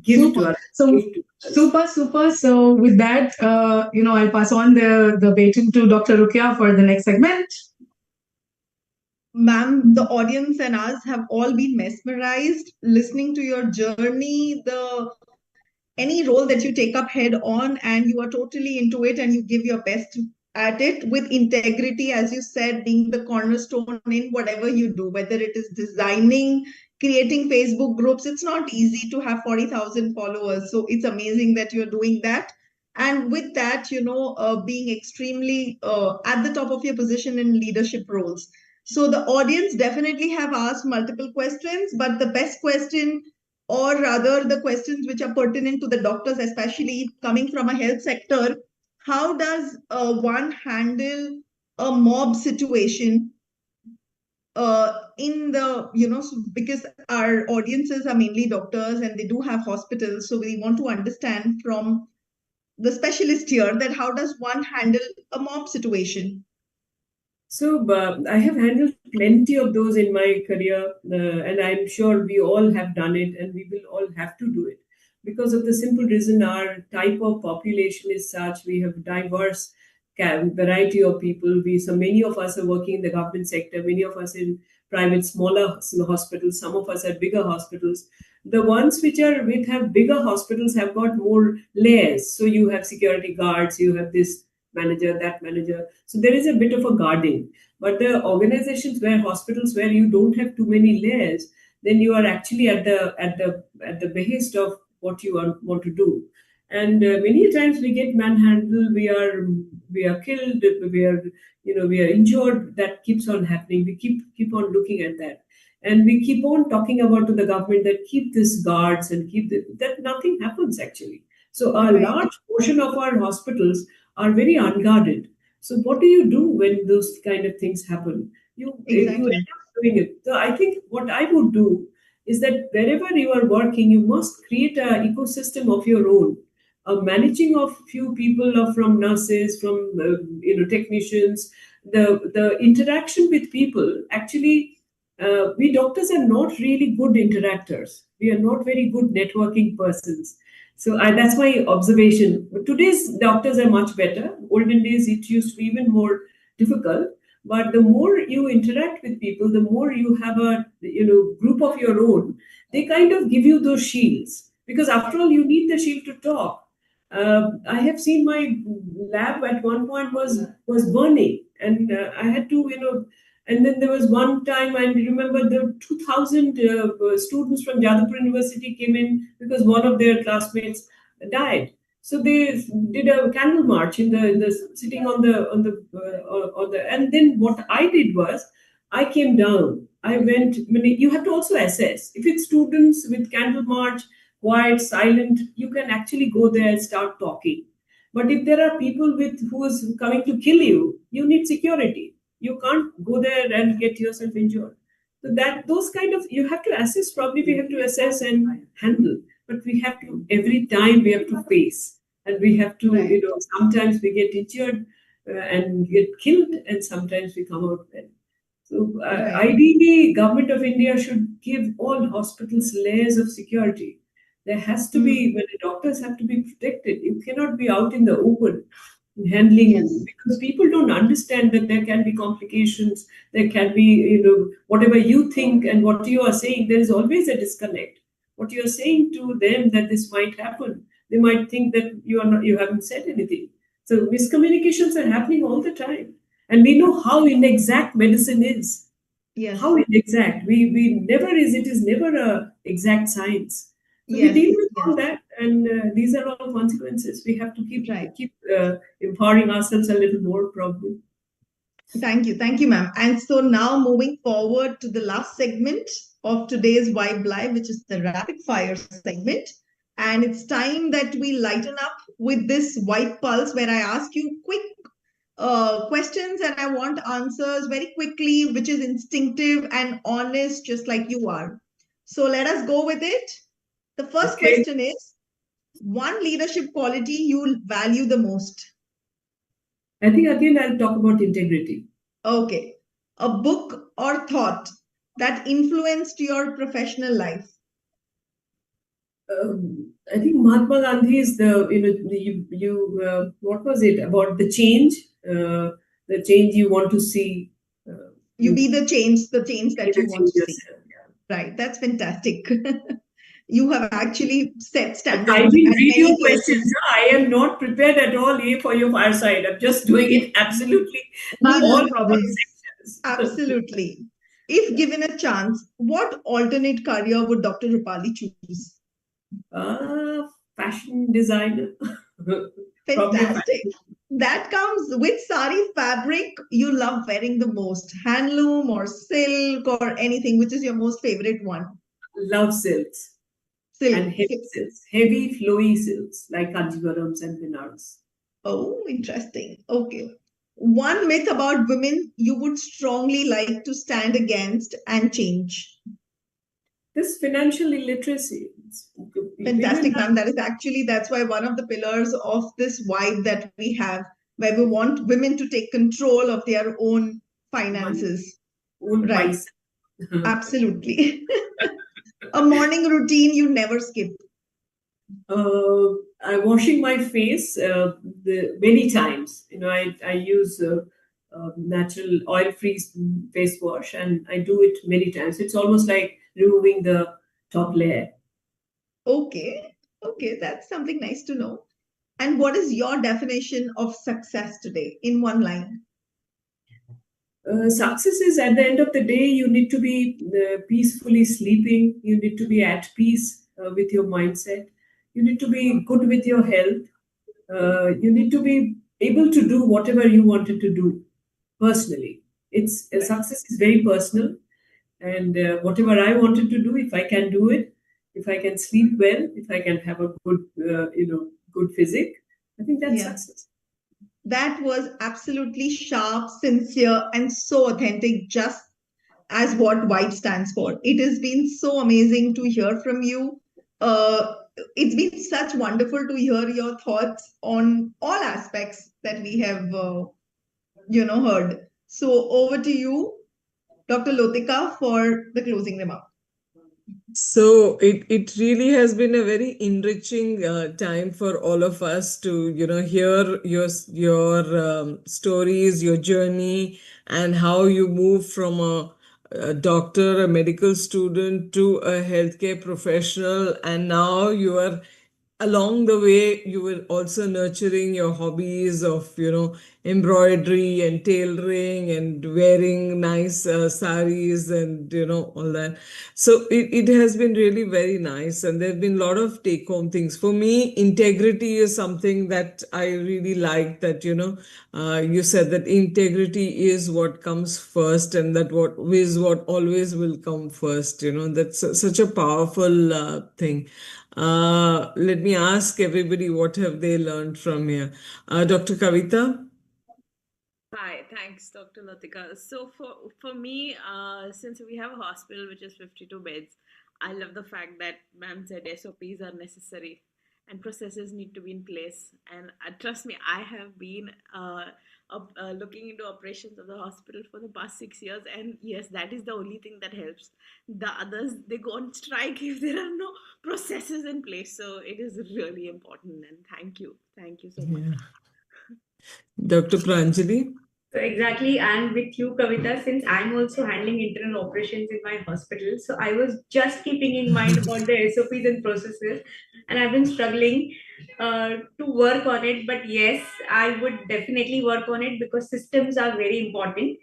gift to Super. others. So Gift to others. super. So with that, I'll pass on the baton to Dr. Rukia for the next segment. ma'am, the audience and us have all been mesmerized listening to your journey, any role that you take up head on, and you are totally into it and you give your best at it with integrity, as you said, being the cornerstone in whatever you do, whether it is designing, creating Facebook groups. It's not easy to have 40,000 followers. So it's amazing that you're doing that. And with that, being extremely at the top of your position in leadership roles. So the audience definitely have asked multiple questions, but the best question, or rather the questions which are pertinent to the doctors, especially coming from a health sector, how does one handle a mob situation in the, because our audiences are mainly doctors and they do have hospitals. So we want to understand from the specialist here that how does one handle a mob situation? So I have handled plenty of those in my career, and I'm sure we all have done it, and we will all have to do it because of the simple reason our type of population is such. We have diverse variety of people. So many of us are working in the government sector, many of us in private smaller hospitals, some of us at bigger hospitals. The ones which have bigger hospitals have got more layers. So you have security guards, you have this manager, that manager. So there is a bit of a guarding. But the organizations where hospitals where you don't have too many layers, then you are actually at the behest of what you want to do. And many times we get manhandled, we are killed, we are injured. That keeps on happening. We keep on looking at that. And we keep on talking about to the government that keep this guards and that nothing happens actually. So a Right. large portion of our hospitals are very unguarded. So what do you do when those kind of things happen? You Exactly. end up doing it. So I think what I would do is that wherever you are working, you must create an ecosystem of your own. A managing of few people, from nurses, from technicians, the interaction with people. Actually, we doctors are not really good interactors. We are not very good networking persons. So that's my observation. Today's doctors are much better. Olden days, it used to be even more difficult. But the more you interact with people, the more you have a group of your own. They kind of give you those shields because after all, you need the shield to talk. I have seen my lab at one point was burning, and I had to and then there was one time I remember the 2,000 students from Jadavpur University came in because one of their classmates died. So they did a candle march in the sitting on the and then what I did was I came down. I went. You have to also assess if it's students with candle march, quiet, silent. You can actually go there and start talking. But if there are people who is coming to kill you, you need security. You can't go there and get yourself injured. So that those kind of you have to assess. Probably we have to assess and handle. But we have to every time we have to face, and we have to Right. sometimes we get injured and get killed, and sometimes we come out well. So Right. ideally, government of India should give all hospitals layers of security. There has to be when the doctors have to be protected. You cannot be out in the open handling Yes. because people don't understand that there can be complications. There can be whatever you think and what you are saying. There is always a disconnect. What you are saying to them that this might happen, they might think that you haven't said anything. So miscommunications are happening all the time. And we know how inexact medicine is. Yes. How inexact. It is never a exact science. So we Yes. deal with Yes. all that, and these are all consequences. We have to keep Right. empowering ourselves a little more, probably. Thank you, ma'am. And so now moving forward to the last segment of today's Vibe Live, which is the rapid fire segment. And it's time that we lighten up with this white pulse where I ask you quick questions and I want answers very quickly, which is instinctive and honest, just like you are. So let us go with it. The first Okay. question is one leadership quality you value the most. I think again I'll talk about integrity. Okay. A book or thought that influenced your professional life. I think Mahatma Gandhi is what was it about the change you want to see You be the change that you want to see. yourself. Yeah. Right. That's fantastic. You have actually set standards. I didn't at read many your places. questions. I am not prepared at all for your fireside. I'm just doing it absolutely Neither all problem. sections. Absolutely. If given a chance, what alternate career would Dr. Rupali choose? Fashion designer. Probably a Fantastic. That comes with sari fabric you love wearing the most, handloom or silk or anything. Which is your most favorite one? love silks and Silk. heavy silks, heavy flowy silks like Kanjivarams and Benares. Oh, interesting. Okay. One myth about women you would strongly like to stand against and change. This financial illiteracy. Fantastic, Women ma'am. That's why one of the pillars of this vibe that we have, where we want women to take control of their own have money, finances. own Right. paisa. Absolutely. A morning routine you never skip. I'm washing my face many times. I use natural oil-free face wash, and I do it many times. It's almost like removing the top layer. Okay. Okay, that's something nice to know. And what is your definition of success today in one line? Success is, at the end of the day, you need to be peacefully sleeping. You need to be at peace with your mindset. You need to be good with your health. You need to be able to do whatever you wanted to do personally. Success is very personal, and whatever I wanted to do, if I can do it, if I can sleep well, if I can have a good physique, I think that's Yeah. success. That was absolutely sharp, sincere, and so authentic, just as what Vibe stands for. It has been so amazing to hear from you. It's been such wonderful to hear your thoughts on all aspects that we have, heard. So over to you, Dr. Lotika, for the closing remark. So it really has been a very enriching time for all of us to hear your stories, your journey, and how you moved from a doctor, a medical student to a healthcare professional, and now you are along the way you were also nurturing your hobbies of embroidery and tailoring and wearing nice saris and all that. So it has been really very nice, and there have been a lot of take home things. For me, integrity is something that I really like, that you said that integrity is what comes first, and that what is what always will come first. That's such a powerful thing. Let me ask everybody, what have they learned from here? Dr. Kavita? Hi, thanks, Dr. Latika. So for me, since we have a hospital which is 52 beds, I love the fact that ma'am said SOPs are necessary and processes need to be in place. And trust me, I have been looking into operations of the hospital for the past 6 years, and yes, that is the only thing that helps. The others, they go on strike if there are no processes in place. So it is really important, and thank you so much. Yeah. Dr. Pranjali? So exactly, and with you, Kavita, since I'm also handling internal operations in my hospital, so I was just keeping in mind about the SOPs and processes, and I've been struggling to work on it. But yes, I would definitely work on it because systems are very important.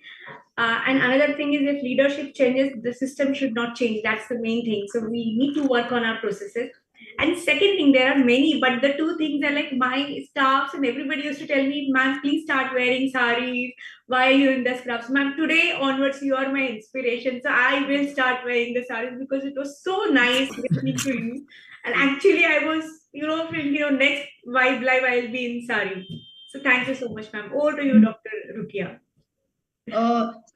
And another thing is, if leadership changes, the system should not change. That's the main thing. So we need to work on our processes. And second thing, there are many, but the two things are like my staffs and everybody used to tell me, ma'am, please start wearing saris. Why are you in the scrubs? Ma'am, today onwards, you are my inspiration. So I will start wearing the saris because it was so nice listening to you. And actually, I was, thinking, next Vibe Live, I'll be in sari. So thank you so much, ma'am. Over to you, Dr. Rukia.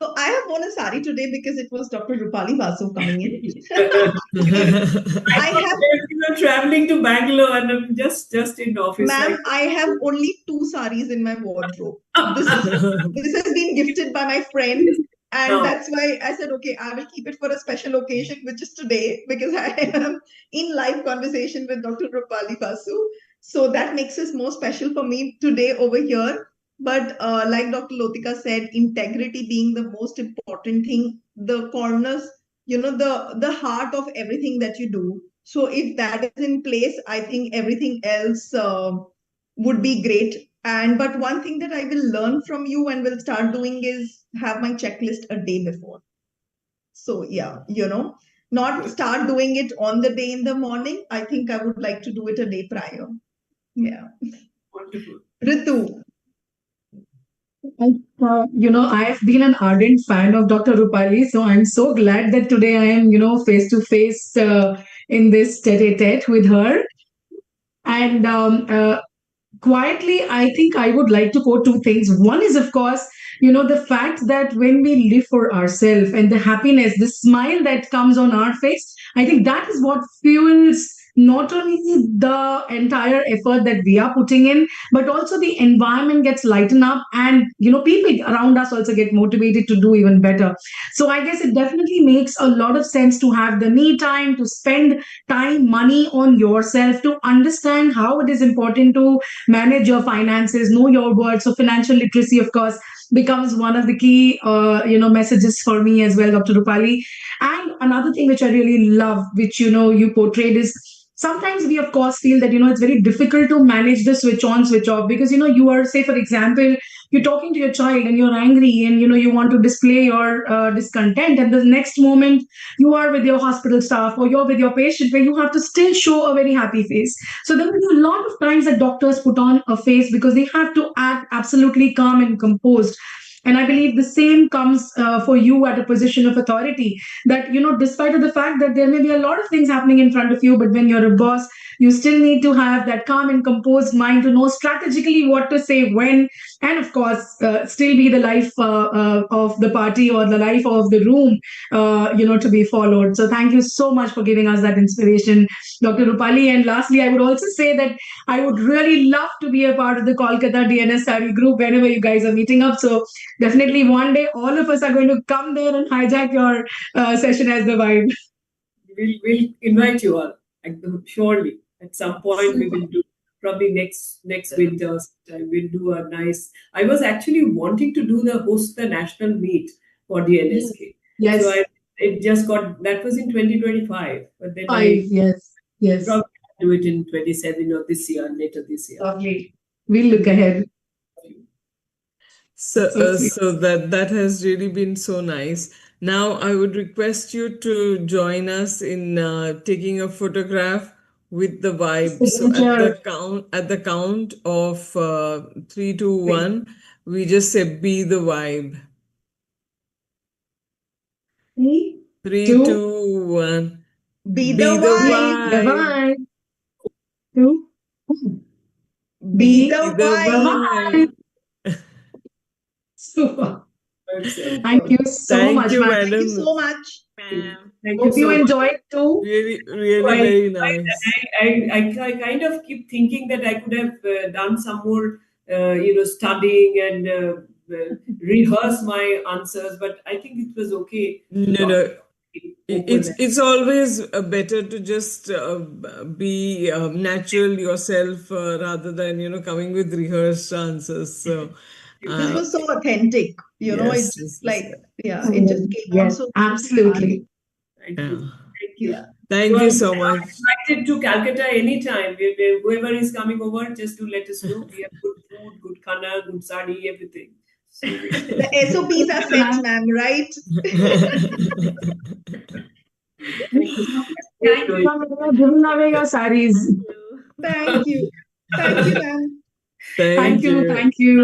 So I have worn a sari today because it was Dr. Rupali Basu coming in. I have traveling to Bangalore, and I'm just in office. Ma'am, I have only 2 saris in my wardrobe. This has been gifted by my friend, and that's why I said, okay, I will keep it for a special occasion, which is today, because I am in live conversation with Dr. Rupali Basu. So that makes it more special for me today over here. But like Dr. Lotika said, integrity being the most important thing, the corners, the heart of everything that you do. So if that is in place, I think everything else would be great. And but one thing that I will learn from you and will start doing is have my checklist a day before. So yeah, not start doing it on the day in the morning. I think I would like to do it a day prior. Yeah. Wonderful. Ritu. I've been an ardent fan of Dr. Rupali, so I'm so glad that today I am, face to face in this tete-a-tete with her. And quietly, I think I would like to quote two things. One is, of course, the fact that when we live for ourselves and the happiness, the smile that comes on our face, I think that is what fuels not only the entire effort that we are putting in, but also the environment gets lightened up, and people around us also get motivated to do even better. So I guess it definitely makes a lot of sense to have the me time, to spend time, money on yourself, to understand how it is important to manage your finances, know your worth. So financial literacy, of course, becomes one of the key messages for me as well, Dr. Rupali. And another thing which I really love, which you portrayed, is sometimes we of course feel that it's very difficult to manage the switch on switch off, because you are, say for example, you're talking to your child and you're angry, and you want to display your discontent, and the next moment you are with your hospital staff or you're with your patient, where you have to still show a very happy face. So there will be a lot of times that doctors put on a face because they have to act absolutely calm and composed. And I believe the same comes for you at a position of authority, that despite of the fact that there may be a lot of things happening in front of you, but when you're a boss, you still need to have that calm and composed mind to know strategically what to say when, and of course still be the life of the party or the life of the room, to be followed. So thank you so much for giving us that inspiration, Dr. Rupali. And lastly, I would also say that I would really love to be a part of the Kolkata DNS study group whenever you guys are meeting up. So definitely one day all of us are going to come there and hijack your session as the vibe. We'll invite you all. Surely, at some point we will do. Probably next winter, we'll do a nice. I was actually wanting to host the national meet for the NSK. Yes. So it just got, that was in 2025, but then yes. Probably do it in 27 or later this year. Lovely. We'll look ahead. So that has really been so nice. Now I would request you to join us in taking a photograph with the vibe. So at the count of 3, 2, 1, we just say be the vibe. 3, 2, 1. Be the vibe. 2. Be the vibe. Super. Thank you so much, madam. Thank you so much. Hope you enjoyed too. Really very nice. I kind of keep thinking that I could have done some more, studying and rehearse my answers, but I think it was okay. No. It's always better to just be natural yourself rather than coming with rehearsed answers. So this was so authentic. It's just it just came out so absolutely. Thank you. Thank you so much. Invited to Calcutta anytime. Whoever is coming over, just to let us know. We have good food, good khana, good sari, everything. So, the SOPs are set, ma'am, right? Thank you. Thank you, ma'am. Thank you. Thank you.